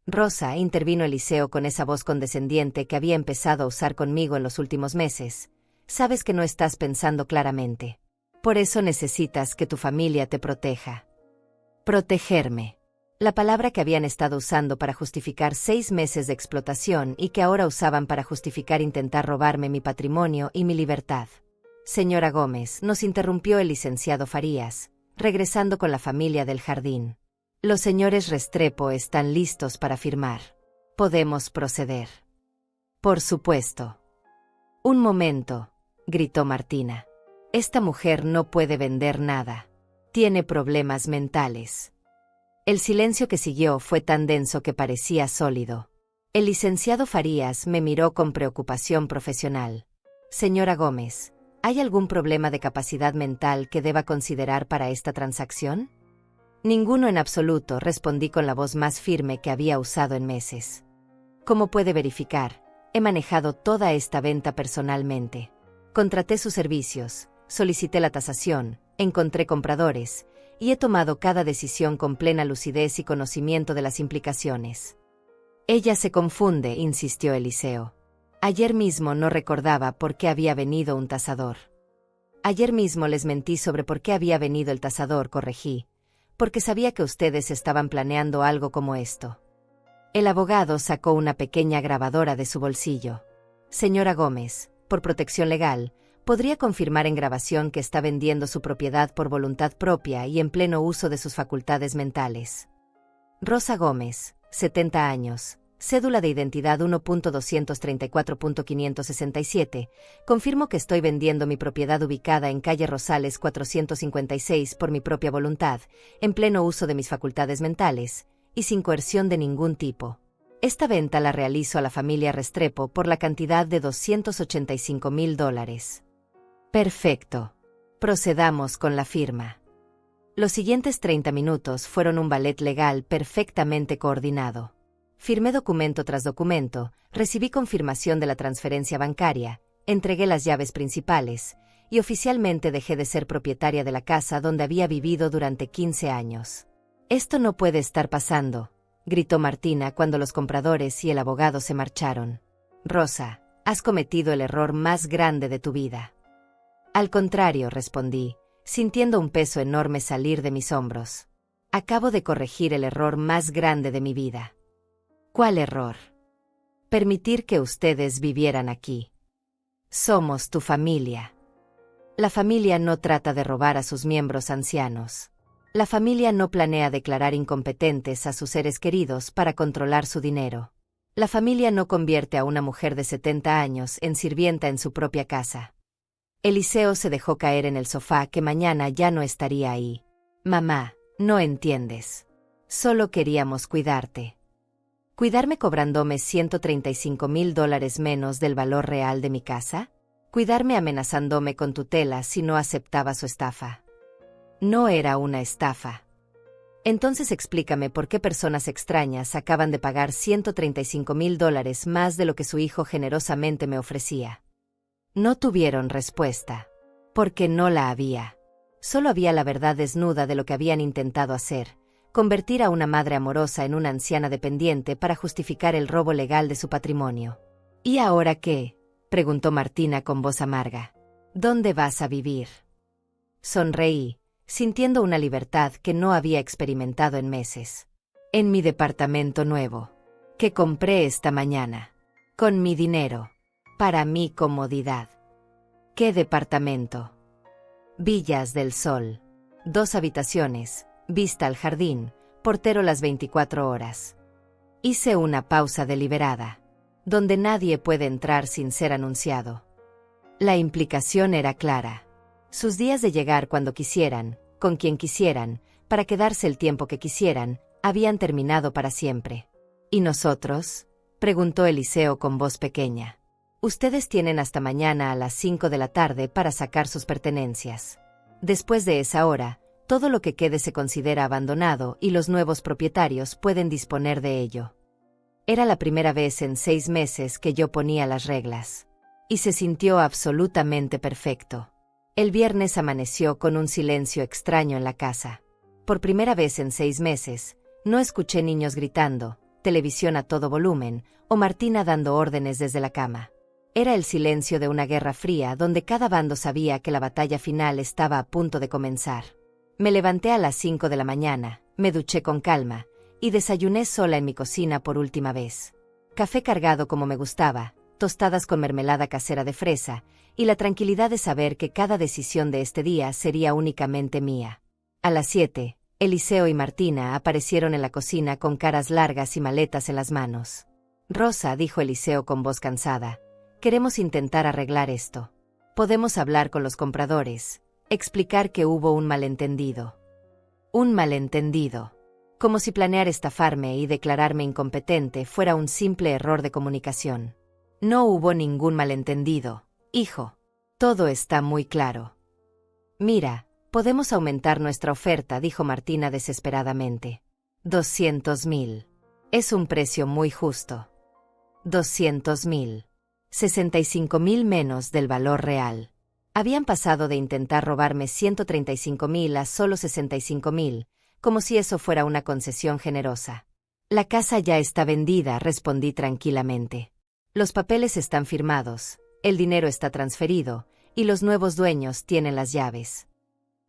Rosa, intervino Eliseo con esa voz condescendiente que había empezado a usar conmigo en los últimos meses. Sabes que no estás pensando claramente. Por eso necesitas que tu familia te proteja. Protegerme. La palabra que habían estado usando para justificar 6 meses de explotación y que ahora usaban para justificar intentar robarme mi patrimonio y mi libertad. Señora Gómez, nos interrumpió el licenciado Farías, regresando con la familia del jardín. Los señores Restrepo están listos para firmar. Podemos proceder. Por supuesto. Un momento, gritó Martina. Esta mujer no puede vender nada. Tiene problemas mentales. El silencio que siguió fue tan denso que parecía sólido. El licenciado Farías me miró con preocupación profesional. Señora Gómez, ¿hay algún problema de capacidad mental que deba considerar para esta transacción? Ninguno en absoluto, respondí con la voz más firme que había usado en meses. Como puede verificar, he manejado toda esta venta personalmente. Contraté sus servicios, solicité la tasación, encontré compradores, y he tomado cada decisión con plena lucidez y conocimiento de las implicaciones. Ella se confunde, insistió Eliseo. Ayer mismo no recordaba por qué había venido un tasador. Ayer mismo les mentí sobre por qué había venido el tasador, corregí, porque sabía que ustedes estaban planeando algo como esto. El abogado sacó una pequeña grabadora de su bolsillo. Señora Gómez, por protección legal, ¿podría confirmar en grabación que está vendiendo su propiedad por voluntad propia y en pleno uso de sus facultades mentales? Rosa Gómez, 70 años, cédula de identidad 1.234.567, confirmo que estoy vendiendo mi propiedad ubicada en calle Rosales 456 por mi propia voluntad, en pleno uso de mis facultades mentales, y sin coerción de ningún tipo. Esta venta la realizo a la familia Restrepo por la cantidad de $285,000. Perfecto. Procedamos con la firma. Los siguientes 30 minutos fueron un ballet legal perfectamente coordinado. Firmé documento tras documento, recibí confirmación de la transferencia bancaria, entregué las llaves principales, y oficialmente dejé de ser propietaria de la casa donde había vivido durante 15 años. Esto no puede estar pasando, gritó Martina cuando los compradores y el abogado se marcharon. Rosa, has cometido el error más grande de tu vida. Al contrario, respondí, sintiendo un peso enorme salir de mis hombros. Acabo de corregir el error más grande de mi vida. ¿Cuál error? Permitir que ustedes vivieran aquí. Somos tu familia. La familia no trata de robar a sus miembros ancianos. La familia no planea declarar incompetentes a sus seres queridos para controlar su dinero. La familia no convierte a una mujer de 70 años en sirvienta en su propia casa. Eliseo se dejó caer en el sofá que mañana ya no estaría ahí. Mamá, no entiendes. Solo queríamos cuidarte. ¿Cuidarme cobrándome $135,000 menos del valor real de mi casa? ¿Cuidarme amenazándome con tutela si no aceptaba su estafa? No era una estafa. Entonces explícame por qué personas extrañas acaban de pagar $135,000 más de lo que su hijo generosamente me ofrecía. No tuvieron respuesta. Porque no la había. Solo había la verdad desnuda de lo que habían intentado hacer: convertir a una madre amorosa en una anciana dependiente para justificar el robo legal de su patrimonio. ¿Y ahora qué?, preguntó Martina con voz amarga. ¿Dónde vas a vivir? Sonreí, sintiendo una libertad que no había experimentado en meses. En mi departamento nuevo, que compré esta mañana. Con mi dinero. Para mi comodidad. ¿Qué departamento? Villas del Sol. 2 habitaciones, vista al jardín, portero las 24 horas. Hice una pausa deliberada, donde nadie puede entrar sin ser anunciado. La implicación era clara. Sus días de llegar cuando quisieran, con quien quisieran, para quedarse el tiempo que quisieran, habían terminado para siempre. ¿Y nosotros?, preguntó Eliseo con voz pequeña. Ustedes tienen hasta mañana a las 5 de la tarde para sacar sus pertenencias. Después de esa hora, todo lo que quede se considera abandonado y los nuevos propietarios pueden disponer de ello. Era la primera vez en 6 meses que yo ponía las reglas. Y se sintió absolutamente perfecto. El viernes amaneció con un silencio extraño en la casa. Por primera vez en 6 meses, no escuché niños gritando, televisión a todo volumen, o Martina dando órdenes desde la cama. Era el silencio de una guerra fría donde cada bando sabía que la batalla final estaba a punto de comenzar. Me levanté a las 5 de la mañana, me duché con calma, y desayuné sola en mi cocina por última vez. Café cargado como me gustaba, tostadas con mermelada casera de fresa, y la tranquilidad de saber que cada decisión de este día sería únicamente mía. A las 7, Eliseo y Martina aparecieron en la cocina con caras largas y maletas en las manos. Rosa, dijo Eliseo con voz cansada, queremos intentar arreglar esto. Podemos hablar con los compradores, explicar que hubo un malentendido. Un malentendido. Como si planear estafarme y declararme incompetente fuera un simple error de comunicación. No hubo ningún malentendido, hijo. Todo está muy claro. Mira, podemos aumentar nuestra oferta, dijo Martina desesperadamente. 200,000. Es un precio muy justo. 200,000. 65,000 menos del valor real. Habían pasado de intentar robarme 135,000 a solo 65,000, como si eso fuera una concesión generosa. La casa ya está vendida, respondí tranquilamente. Los papeles están firmados, el dinero está transferido, y los nuevos dueños tienen las llaves.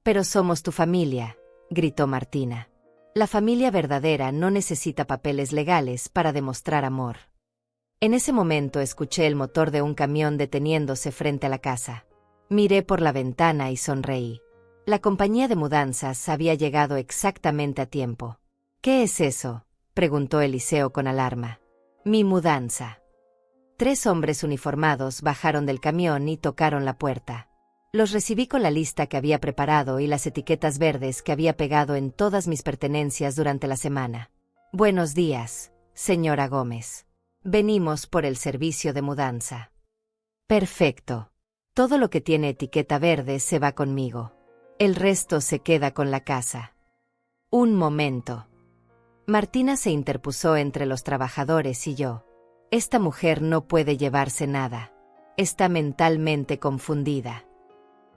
Pero somos tu familia, gritó Martina. La familia verdadera no necesita papeles legales para demostrar amor. En ese momento escuché el motor de un camión deteniéndose frente a la casa. Miré por la ventana y sonreí. La compañía de mudanzas había llegado exactamente a tiempo. ¿Qué es eso?, preguntó Eliseo con alarma. Mi mudanza. 3 hombres uniformados bajaron del camión y tocaron la puerta. Los recibí con la lista que había preparado y las etiquetas verdes que había pegado en todas mis pertenencias durante la semana. Buenos días, señora Gómez. Venimos por el servicio de mudanza. Perfecto. Todo lo que tiene etiqueta verde se va conmigo. El resto se queda con la casa. Un momento. Martina se interpuso entre los trabajadores y yo. Esta mujer no puede llevarse nada. Está mentalmente confundida.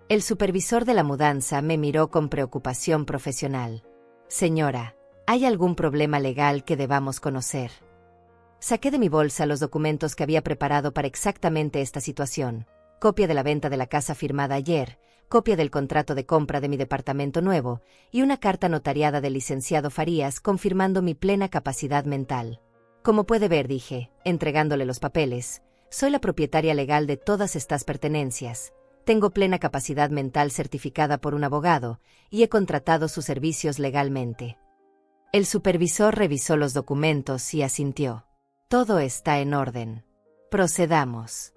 El supervisor de la mudanza me miró con preocupación profesional. Señora, ¿hay algún problema legal que debamos conocer? Saqué de mi bolsa los documentos que había preparado para exactamente esta situación. Copia de la venta de la casa firmada ayer, copia del contrato de compra de mi departamento nuevo y una carta notariada del licenciado Farías confirmando mi plena capacidad mental. Como puede ver, dije, entregándole los papeles, soy la propietaria legal de todas estas pertenencias. Tengo plena capacidad mental certificada por un abogado y he contratado sus servicios legalmente. El supervisor revisó los documentos y asintió. Todo está en orden. Procedamos.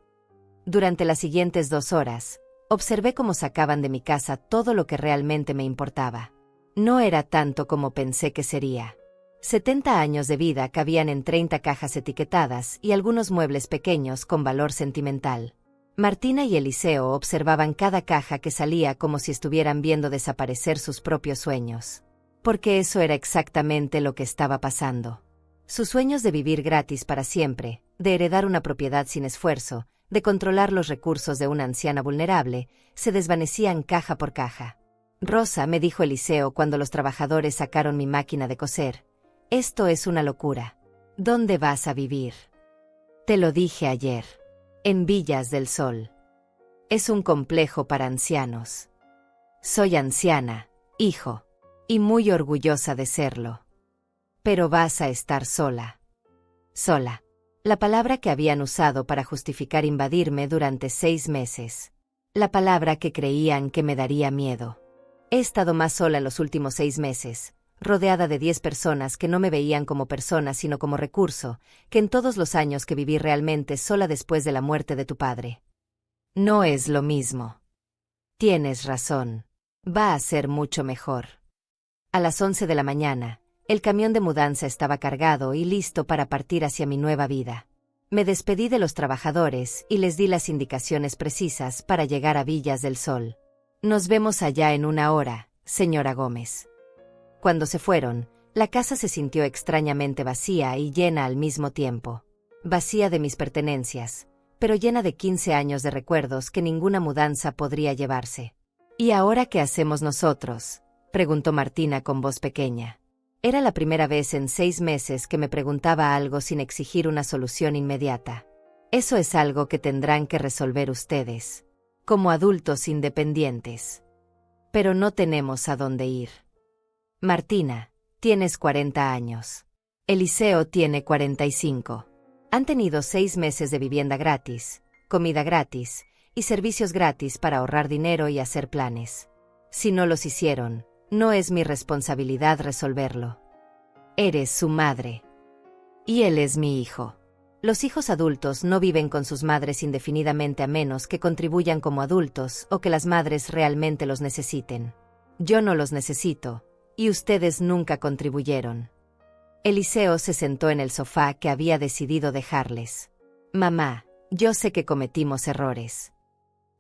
Durante las siguientes 2 horas, observé cómo sacaban de mi casa todo lo que realmente me importaba. No era tanto como pensé que sería. 70 años de vida cabían en 30 cajas etiquetadas y algunos muebles pequeños con valor sentimental. Martina y Eliseo observaban cada caja que salía como si estuvieran viendo desaparecer sus propios sueños. Porque eso era exactamente lo que estaba pasando. Sus sueños de vivir gratis para siempre, de heredar una propiedad sin esfuerzo, de controlar los recursos de una anciana vulnerable, se desvanecían caja por caja. Rosa, me dijo Eliseo cuando los trabajadores sacaron mi máquina de coser, esto es una locura. ¿Dónde vas a vivir? Te lo dije ayer. En Villas del Sol. Es un complejo para ancianos. Soy anciana, hijo, y muy orgullosa de serlo. Pero vas a estar sola. Sola. La palabra que habían usado para justificar invadirme durante 6 meses. La palabra que creían que me daría miedo. He estado más sola en los últimos 6 meses, rodeada de 10 personas que no me veían como persona sino como recurso, que en todos los años que viví realmente sola después de la muerte de tu padre. No es lo mismo. Tienes razón. Va a ser mucho mejor. A las 11 de la mañana, el camión de mudanza estaba cargado y listo para partir hacia mi nueva vida. Me despedí de los trabajadores y les di las indicaciones precisas para llegar a Villas del Sol. Nos vemos allá en 1 hora, señora Gómez. Cuando se fueron, la casa se sintió extrañamente vacía y llena al mismo tiempo. Vacía de mis pertenencias, pero llena de 15 años de recuerdos que ninguna mudanza podría llevarse. ¿Y ahora qué hacemos nosotros?, preguntó Martina con voz pequeña. Era la primera vez en 6 meses que me preguntaba algo sin exigir una solución inmediata. Eso es algo que tendrán que resolver ustedes, como adultos independientes. Pero no tenemos a dónde ir. Martina, tienes 40 años. Eliseo tiene 45. Han tenido 6 meses de vivienda gratis, comida gratis y servicios gratis para ahorrar dinero y hacer planes. Si no los hicieron, no es mi responsabilidad resolverlo. Eres su madre. Y él es mi hijo. Los hijos adultos no viven con sus madres indefinidamente a menos que contribuyan como adultos o que las madres realmente los necesiten. Yo no los necesito. Y ustedes nunca contribuyeron. Eliseo se sentó en el sofá que había decidido dejarles. Mamá, yo sé que cometimos errores.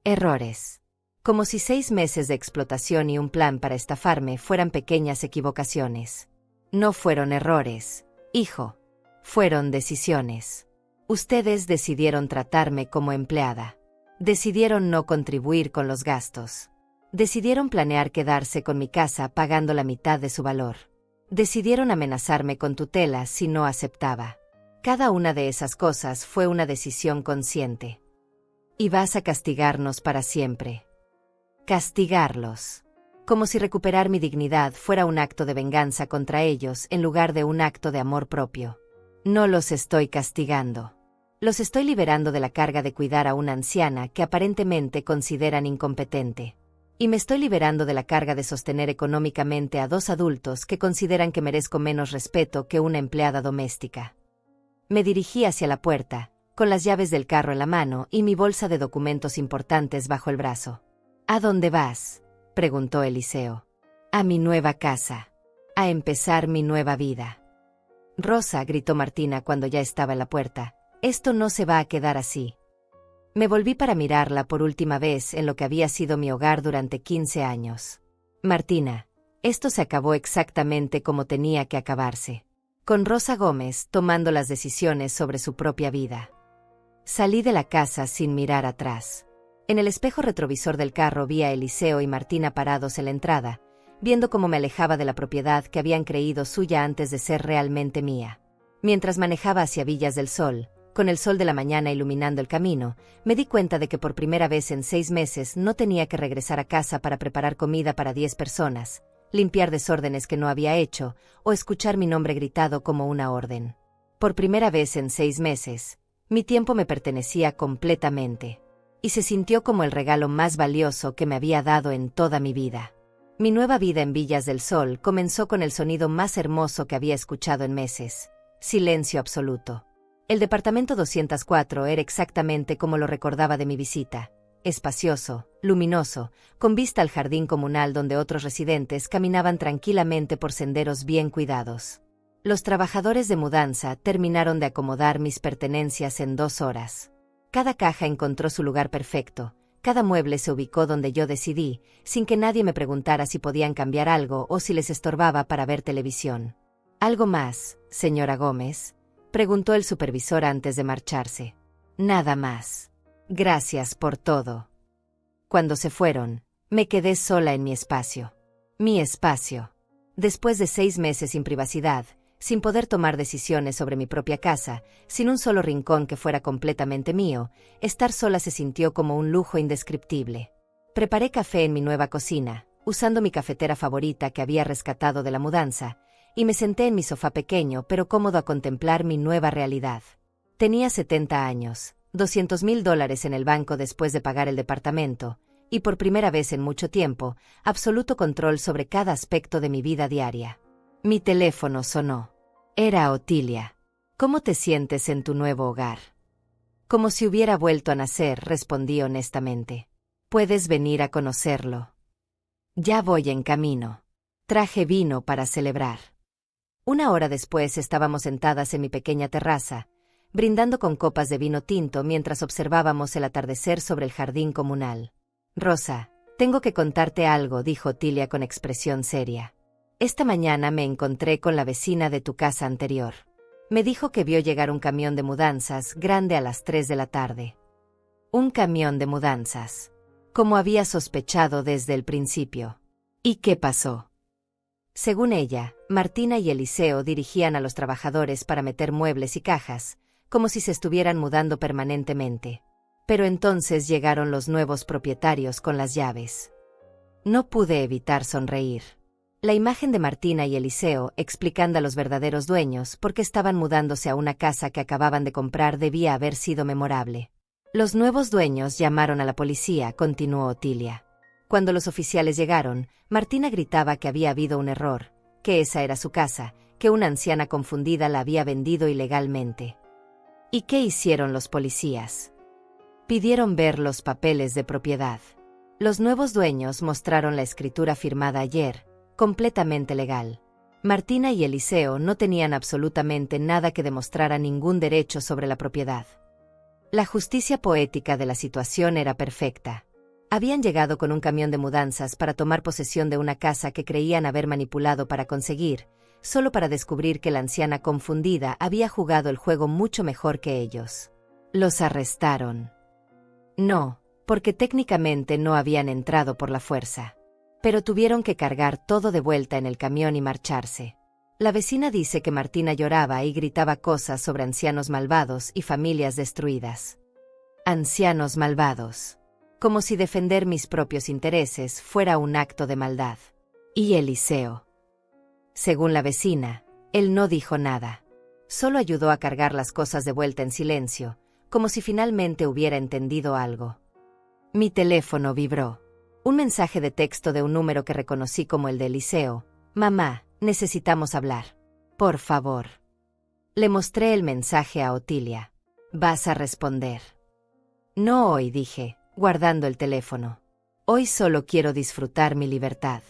Errores. Como si 6 meses de explotación y un plan para estafarme fueran pequeñas equivocaciones. No fueron errores, hijo. Fueron decisiones. Ustedes decidieron tratarme como empleada. Decidieron no contribuir con los gastos. Decidieron planear quedarse con mi casa pagando la mitad de su valor. Decidieron amenazarme con tutela si no aceptaba. Cada una de esas cosas fue una decisión consciente. Y vas a castigarnos para siempre. Castigarlos. Como si recuperar mi dignidad fuera un acto de venganza contra ellos en lugar de un acto de amor propio. No los estoy castigando. Los estoy liberando de la carga de cuidar a una anciana que aparentemente consideran incompetente. Y me estoy liberando de la carga de sostener económicamente a 2 adultos que consideran que merezco menos respeto que una empleada doméstica. Me dirigí hacia la puerta, con las llaves del carro en la mano y mi bolsa de documentos importantes bajo el brazo. ¿A dónde vas?, preguntó Eliseo. A mi nueva casa. A empezar mi nueva vida. Rosa, gritó Martina cuando ya estaba en la puerta, esto no se va a quedar así. Me volví para mirarla por última vez en lo que había sido mi hogar durante 15 años. Martina, esto se acabó exactamente como tenía que acabarse. Con Rosa Gómez tomando las decisiones sobre su propia vida. Salí de la casa sin mirar atrás. En el espejo retrovisor del carro vi a Eliseo y Martina parados en la entrada, viendo cómo me alejaba de la propiedad que habían creído suya antes de ser realmente mía. Mientras manejaba hacia Villas del Sol, Con el sol de la mañana iluminando el camino, me di cuenta de que por primera vez en 6 meses no tenía que regresar a casa para preparar comida para 10 personas, limpiar desórdenes que no había hecho, o escuchar mi nombre gritado como una orden. Por primera vez en 6 meses, mi tiempo me pertenecía completamente. Y se sintió como el regalo más valioso que me había dado en toda mi vida. Mi nueva vida en Villas del Sol comenzó con el sonido más hermoso que había escuchado en meses. Silencio absoluto. El departamento 204 era exactamente como lo recordaba de mi visita. Espacioso, luminoso, con vista al jardín comunal donde otros residentes caminaban tranquilamente por senderos bien cuidados. Los trabajadores de mudanza terminaron de acomodar mis pertenencias en 2 horas. Cada caja encontró su lugar perfecto, cada mueble se ubicó donde yo decidí, sin que nadie me preguntara si podían cambiar algo o si les estorbaba para ver televisión. ¿Algo más, señora Gómez?, preguntó el supervisor antes de marcharse. Nada más. Gracias por todo. Cuando se fueron, me quedé sola en mi espacio. Mi espacio. Después de 6 meses sin privacidad, sin poder tomar decisiones sobre mi propia casa, sin un solo rincón que fuera completamente mío, estar sola se sintió como un lujo indescriptible. Preparé café en mi nueva cocina, usando mi cafetera favorita que había rescatado de la mudanza, y me senté en mi sofá pequeño pero cómodo a contemplar mi nueva realidad. Tenía 70 años, $200,000 en el banco después de pagar el departamento, y por primera vez en mucho tiempo, absoluto control sobre cada aspecto de mi vida diaria. Mi teléfono sonó. Era Otilia. ¿Cómo te sientes en tu nuevo hogar? Como si hubiera vuelto a nacer, respondí honestamente. Puedes venir a conocerlo. Ya voy en camino. Traje vino para celebrar. 1 hora después estábamos sentadas en mi pequeña terraza, brindando con copas de vino tinto mientras observábamos el atardecer sobre el jardín comunal. Rosa, tengo que contarte algo, dijo Otilia con expresión seria. Esta mañana me encontré con la vecina de tu casa anterior. Me dijo que vio llegar un camión de mudanzas grande a las 3 de la tarde. Un camión de mudanzas. Como había sospechado desde el principio. ¿Y qué pasó? Según ella, Martina y Eliseo dirigían a los trabajadores para meter muebles y cajas, como si se estuvieran mudando permanentemente. Pero entonces llegaron los nuevos propietarios con las llaves. No pude evitar sonreír. La imagen de Martina y Eliseo explicando a los verdaderos dueños por qué estaban mudándose a una casa que acababan de comprar debía haber sido memorable. Los nuevos dueños llamaron a la policía, continuó Otilia. Cuando los oficiales llegaron, Martina gritaba que había habido un error, que esa era su casa, que una anciana confundida la había vendido ilegalmente. ¿Y qué hicieron los policías? Pidieron ver los papeles de propiedad. Los nuevos dueños mostraron la escritura firmada ayer, completamente legal. Martina y Eliseo no tenían absolutamente nada que demostrara ningún derecho sobre la propiedad. La justicia poética de la situación era perfecta. Habían llegado con un camión de mudanzas para tomar posesión de una casa que creían haber manipulado para conseguir, solo para descubrir que la anciana confundida había jugado el juego mucho mejor que ellos. Los arrestaron. No, porque técnicamente no habían entrado por la fuerza. Pero tuvieron que cargar todo de vuelta en el camión y marcharse. La vecina dice que Martina lloraba y gritaba cosas sobre ancianos malvados y familias destruidas. Ancianos malvados. Como si defender mis propios intereses fuera un acto de maldad. ¿Y Eliseo? Según la vecina, él no dijo nada. Solo ayudó a cargar las cosas de vuelta en silencio, como si finalmente hubiera entendido algo. Mi teléfono vibró. Un mensaje de texto de un número que reconocí como el de Eliseo. Mamá, necesitamos hablar. Por favor. Le mostré el mensaje a Otilia. Vas a responder. No hoy, dije, guardando el teléfono. Hoy solo quiero disfrutar mi libertad.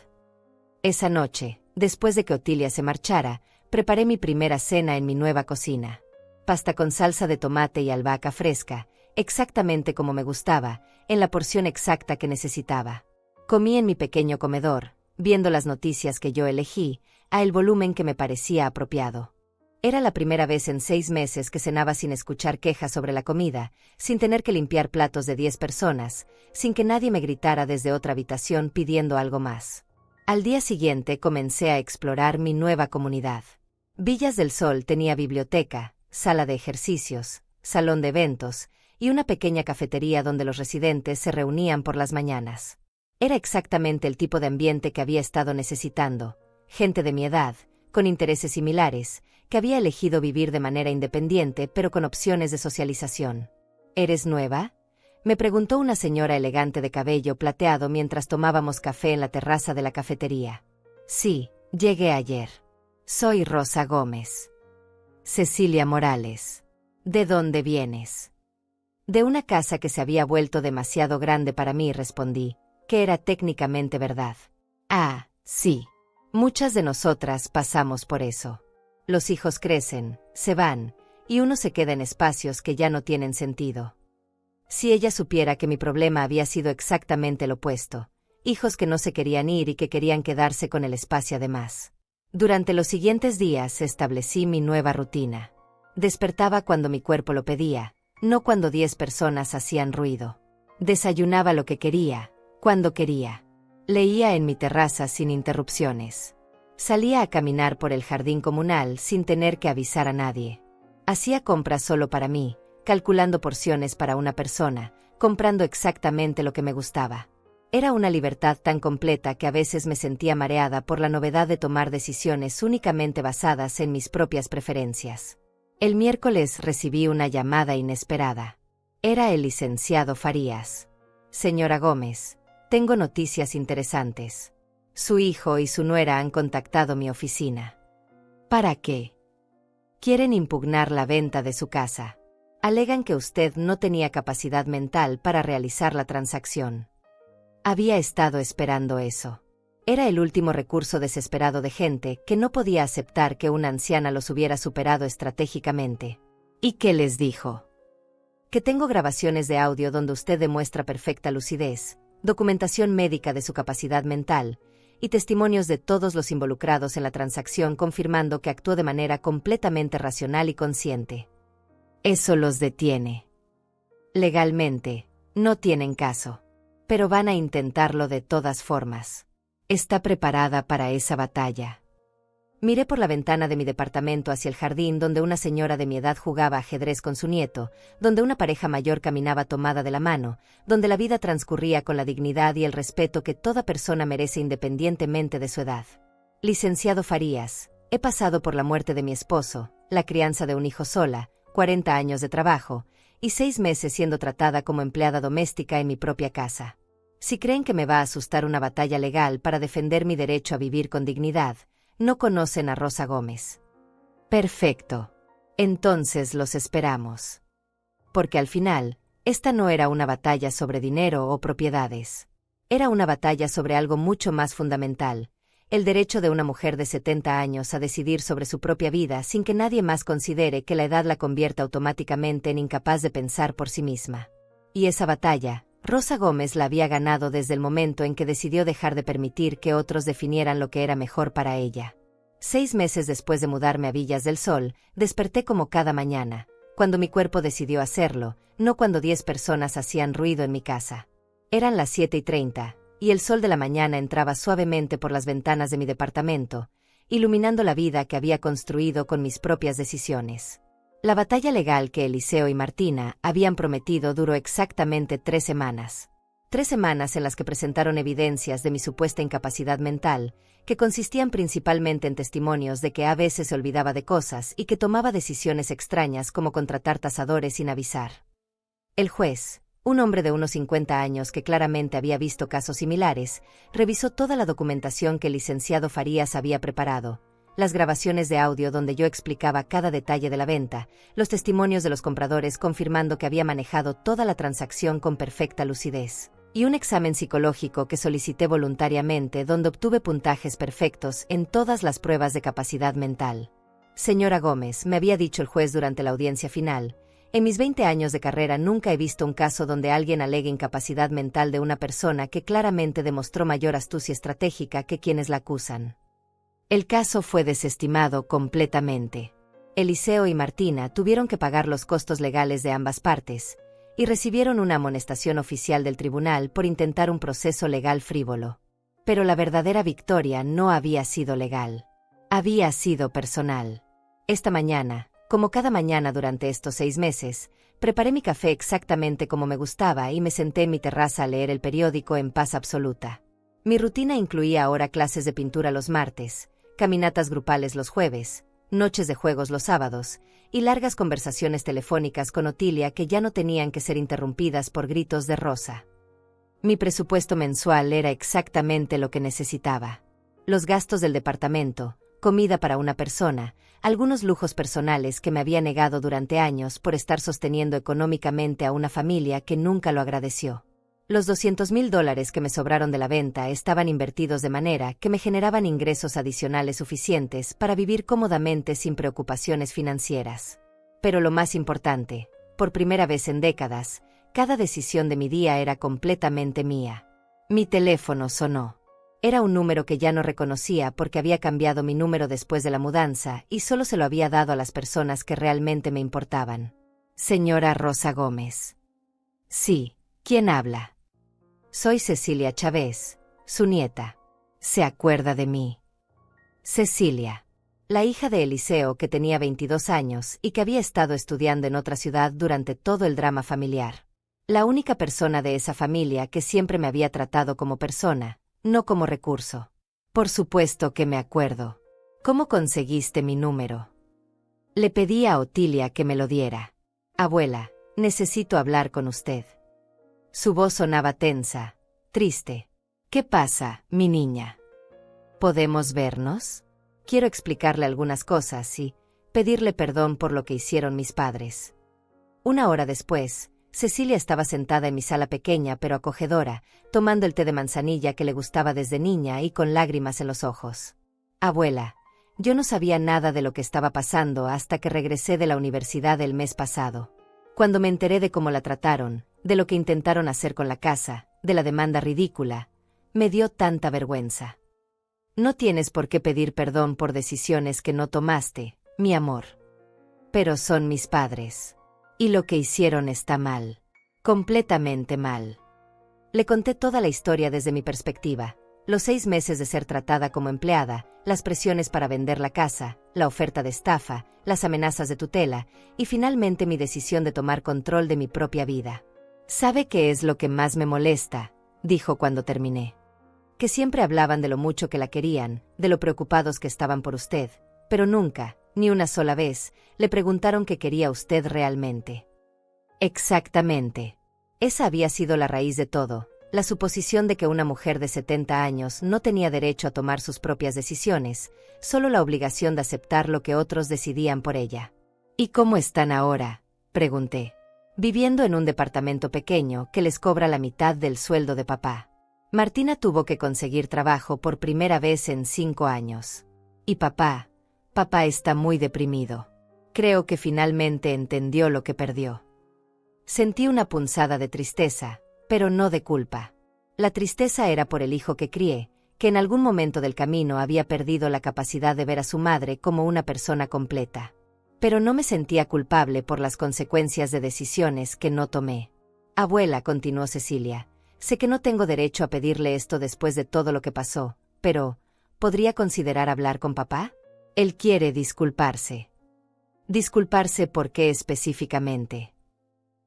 Esa noche, después de que Otilia se marchara, preparé mi primera cena en mi nueva cocina. Pasta con salsa de tomate y albahaca fresca, exactamente como me gustaba, en la porción exacta que necesitaba. Comí en mi pequeño comedor, viendo las noticias que yo elegí, a el volumen que me parecía apropiado. Era la primera vez en 6 meses que cenaba sin escuchar quejas sobre la comida, sin tener que limpiar platos de 10 personas, sin que nadie me gritara desde otra habitación pidiendo algo más. Al día siguiente comencé a explorar mi nueva comunidad. Villas del Sol tenía biblioteca, sala de ejercicios, salón de eventos y una pequeña cafetería donde los residentes se reunían por las mañanas. Era exactamente el tipo de ambiente que había estado necesitando, gente de mi edad, con intereses similares, que había elegido vivir de manera independiente pero con opciones de socialización. ¿Eres nueva?, me preguntó una señora elegante de cabello plateado mientras tomábamos café en la terraza de la cafetería. Sí, llegué ayer. Soy Rosa Gómez. Cecilia Morales. ¿De dónde vienes? De una casa que se había vuelto demasiado grande para mí, respondí, que era técnicamente verdad. Ah, sí. Muchas de nosotras pasamos por eso. Los hijos crecen, se van, y uno se queda en espacios que ya no tienen sentido. Si ella supiera que mi problema había sido exactamente el opuesto, hijos que no se querían ir y que querían quedarse con el espacio además. Durante los siguientes días establecí mi nueva rutina. Despertaba cuando mi cuerpo lo pedía, no cuando 10 personas hacían ruido. Desayunaba lo que quería, cuando quería. Leía en mi terraza sin interrupciones. Salía a caminar por el jardín comunal sin tener que avisar a nadie. Hacía compras solo para mí, calculando porciones para una persona, comprando exactamente lo que me gustaba. Era una libertad tan completa que a veces me sentía mareada por la novedad de tomar decisiones únicamente basadas en mis propias preferencias. El miércoles recibí una llamada inesperada. Era el licenciado Farías. Señora Gómez, tengo noticias interesantes. Su hijo y su nuera han contactado mi oficina. ¿Para qué? Quieren impugnar la venta de su casa. Alegan que usted no tenía capacidad mental para realizar la transacción. Había estado esperando eso. Era el último recurso desesperado de gente que no podía aceptar que una anciana los hubiera superado estratégicamente. ¿Y qué les dijo? Que tengo grabaciones de audio donde usted demuestra perfecta lucidez, documentación médica de su capacidad mental, y testimonios de todos los involucrados en la transacción confirmando que actuó de manera completamente racional y consciente. Eso los detiene. Legalmente, no tienen caso. Pero van a intentarlo de todas formas. Está preparada para esa batalla. Miré por la ventana de mi departamento hacia el jardín donde una señora de mi edad jugaba ajedrez con su nieto, donde una pareja mayor caminaba tomada de la mano, donde la vida transcurría con la dignidad y el respeto que toda persona merece independientemente de su edad. Licenciado Farías, he pasado por la muerte de mi esposo, la crianza de un hijo sola, 40 años de trabajo, y 6 meses siendo tratada como empleada doméstica en mi propia casa. Si creen que me va a asustar una batalla legal para defender mi derecho a vivir con dignidad, no conocen a Rosa Gómez. Perfecto. Entonces los esperamos. Porque al final, esta no era una batalla sobre dinero o propiedades. Era una batalla sobre algo mucho más fundamental, el derecho de una mujer de 70 años a decidir sobre su propia vida sin que nadie más considere que la edad la convierta automáticamente en incapaz de pensar por sí misma. Y esa batalla, Rosa Gómez la había ganado desde el momento en que decidió dejar de permitir que otros definieran lo que era mejor para ella. 6 meses después de mudarme a Villas del Sol, desperté como cada mañana, cuando mi cuerpo decidió hacerlo, no cuando 10 personas hacían ruido en mi casa. Eran las 7:30, y el sol de la mañana entraba suavemente por las ventanas de mi departamento, iluminando la vida que había construido con mis propias decisiones. La batalla legal que Eliseo y Martina habían prometido duró exactamente 3 semanas. 3 semanas en las que presentaron evidencias de mi supuesta incapacidad mental, que consistían principalmente en testimonios de que a veces se olvidaba de cosas y que tomaba decisiones extrañas como contratar tasadores sin avisar. El juez, un hombre de unos 50 años que claramente había visto casos similares, revisó toda la documentación que el licenciado Farías había preparado, las grabaciones de audio donde yo explicaba cada detalle de la venta, los testimonios de los compradores confirmando que había manejado toda la transacción con perfecta lucidez, y un examen psicológico que solicité voluntariamente donde obtuve puntajes perfectos en todas las pruebas de capacidad mental. Señora Gómez, me había dicho el juez durante la audiencia final, en mis 20 años de carrera nunca he visto un caso donde alguien alegue incapacidad mental de una persona que claramente demostró mayor astucia estratégica que quienes la acusan. El caso fue desestimado completamente. Eliseo y Martina tuvieron que pagar los costos legales de ambas partes, y recibieron una amonestación oficial del tribunal por intentar un proceso legal frívolo. Pero la verdadera victoria no había sido legal. Había sido personal. Esta mañana, Como cada mañana durante estos 6 meses, preparé mi café exactamente como me gustaba y me senté en mi terraza a leer el periódico en paz absoluta. Mi rutina incluía ahora clases de pintura los martes, caminatas grupales los jueves, noches de juegos los sábados, y largas conversaciones telefónicas con Otilia que ya no tenían que ser interrumpidas por gritos de Rosa. Mi presupuesto mensual era exactamente lo que necesitaba. Los gastos del departamento, comida para una persona, algunos lujos personales que me había negado durante años por estar sosteniendo económicamente a una familia que nunca lo agradeció. Los $200,000 que me sobraron de la venta estaban invertidos de manera que me generaban ingresos adicionales suficientes para vivir cómodamente sin preocupaciones financieras. Pero lo más importante, por primera vez en décadas, cada decisión de mi día era completamente mía. Mi teléfono sonó. Era un número que ya no reconocía porque había cambiado mi número después de la mudanza y solo se lo había dado a las personas que realmente me importaban. Señora Rosa Gómez. Sí, ¿quién habla? Soy Cecilia Chávez, su nieta. ¿Se acuerda de mí? Cecilia, la hija de Eliseo que tenía 22 años y que había estado estudiando en otra ciudad durante todo el drama familiar. La única persona de esa familia que siempre me había tratado como persona, no como recurso. Por supuesto que me acuerdo. ¿Cómo conseguiste mi número? Le pedí a Otilia que me lo diera. Abuela, necesito hablar con usted. Su voz sonaba tensa, triste. ¿Qué pasa, mi niña? ¿Podemos vernos? Quiero explicarle algunas cosas y pedirle perdón por lo que hicieron mis padres. Una hora después, Cecilia estaba sentada en mi sala pequeña pero acogedora, tomando el té de manzanilla que le gustaba desde niña y con lágrimas en los ojos. Abuela, yo no sabía nada de lo que estaba pasando hasta que regresé de la universidad el mes pasado. Cuando me enteré de cómo la trataron, de lo que intentaron hacer con la casa, de la demanda ridícula, me dio tanta vergüenza. No tienes por qué pedir perdón por decisiones que no tomaste, mi amor. Pero son mis padres. Y lo que hicieron está mal. Completamente mal. Le conté toda la historia desde mi perspectiva. Los 6 meses de ser tratada como empleada, las presiones para vender la casa, la oferta de estafa, las amenazas de tutela, y finalmente mi decisión de tomar control de mi propia vida. ¿Sabe qué es lo que más me molesta?, dijo cuando terminé. Que siempre hablaban de lo mucho que la querían, de lo preocupados que estaban por usted, pero nunca, ni una sola vez, le preguntaron qué quería usted realmente. Exactamente. Esa había sido la raíz de todo, la suposición de que una mujer de 70 años no tenía derecho a tomar sus propias decisiones, solo la obligación de aceptar lo que otros decidían por ella. ¿Y cómo están ahora?, pregunté. Viviendo en un departamento pequeño que les cobra la mitad del sueldo de papá. Martina tuvo que conseguir trabajo por primera vez en 5 años. Y papá está muy deprimido. Creo que finalmente entendió lo que perdió. Sentí una punzada de tristeza, pero no de culpa. La tristeza era por el hijo que crié, que en algún momento del camino había perdido la capacidad de ver a su madre como una persona completa. Pero no me sentía culpable por las consecuencias de decisiones que no tomé. Abuela, continuó Cecilia, sé que no tengo derecho a pedirle esto después de todo lo que pasó, pero ¿podría considerar hablar con papá? Él quiere disculparse. ¿Disculparse por qué específicamente?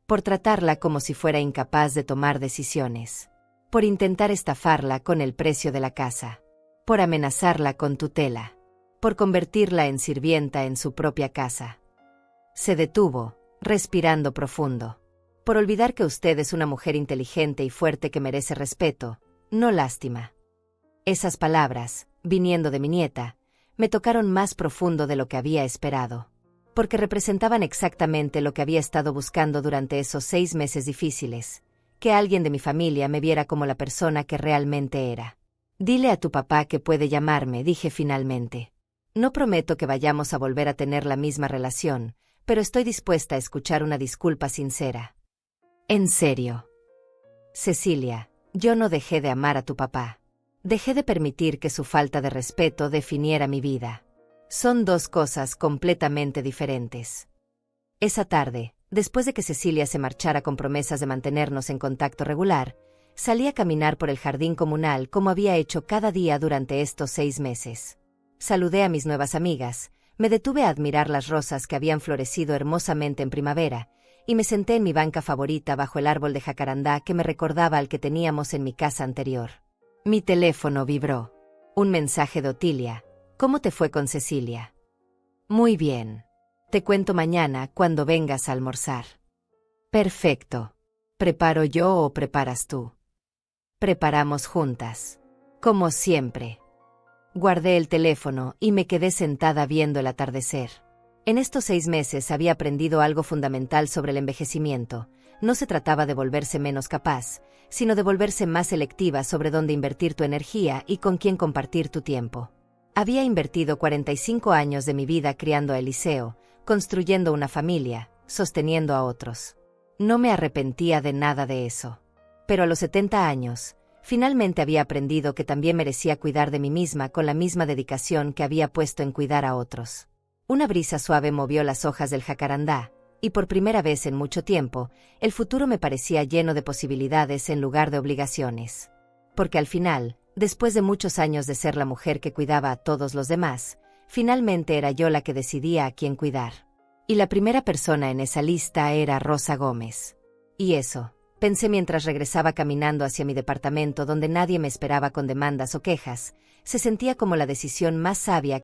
Por tratarla como si fuera incapaz de tomar decisiones. Por intentar estafarla con el precio de la casa. Por amenazarla con tutela. Por convertirla en sirvienta en su propia casa. Se detuvo, respirando profundo. Por olvidar que usted es una mujer inteligente y fuerte que merece respeto, no lástima. Esas palabras, viniendo de mi nieta, me tocaron más profundo de lo que había esperado. Porque representaban exactamente lo que había estado buscando durante esos 6 meses difíciles, que alguien de mi familia me viera como la persona que realmente era. Dile a tu papá que puede llamarme, dije finalmente. No prometo que vayamos a volver a tener la misma relación, pero estoy dispuesta a escuchar una disculpa sincera. En serio. Cecilia, yo no dejé de amar a tu papá. Dejé de permitir que su falta de respeto definiera mi vida. Son 2 cosas completamente diferentes. Esa tarde, después de que Cecilia se marchara con promesas de mantenernos en contacto regular, salí a caminar por el jardín comunal como había hecho cada día durante estos 6 meses. Saludé a mis nuevas amigas, Me detuve a admirar las rosas que habían florecido hermosamente en primavera, y me senté en mi banca favorita bajo el árbol de jacarandá que me recordaba al que teníamos en mi casa anterior. Mi teléfono vibró. Un mensaje de Otilia. ¿Cómo te fue con Cecilia? Muy bien. Te cuento mañana cuando vengas a almorzar. Perfecto. ¿Preparo yo o preparas tú? Preparamos juntas. Como siempre. Guardé el teléfono y me quedé sentada viendo el atardecer. En estos 6 meses había aprendido algo fundamental sobre el envejecimiento. No se trataba de volverse menos capaz, sino de volverse más selectiva sobre dónde invertir tu energía y con quién compartir tu tiempo. Había invertido 45 años de mi vida criando a Eliseo, construyendo una familia, sosteniendo a otros. No me arrepentía de nada de eso. Pero a los 70 años, finalmente había aprendido que también merecía cuidar de mí misma con la misma dedicación que había puesto en cuidar a otros. Una brisa suave movió las hojas del jacarandá, y por primera vez en mucho tiempo, el futuro me parecía lleno de posibilidades en lugar de obligaciones. Porque al final, después de muchos años de ser la mujer que cuidaba a todos los demás, finalmente era yo la que decidía a quién cuidar. Y la primera persona en esa lista era Rosa Gómez. Y eso, pensé mientras regresaba caminando hacia mi departamento donde nadie me esperaba con demandas o quejas, se sentía como la decisión más sabia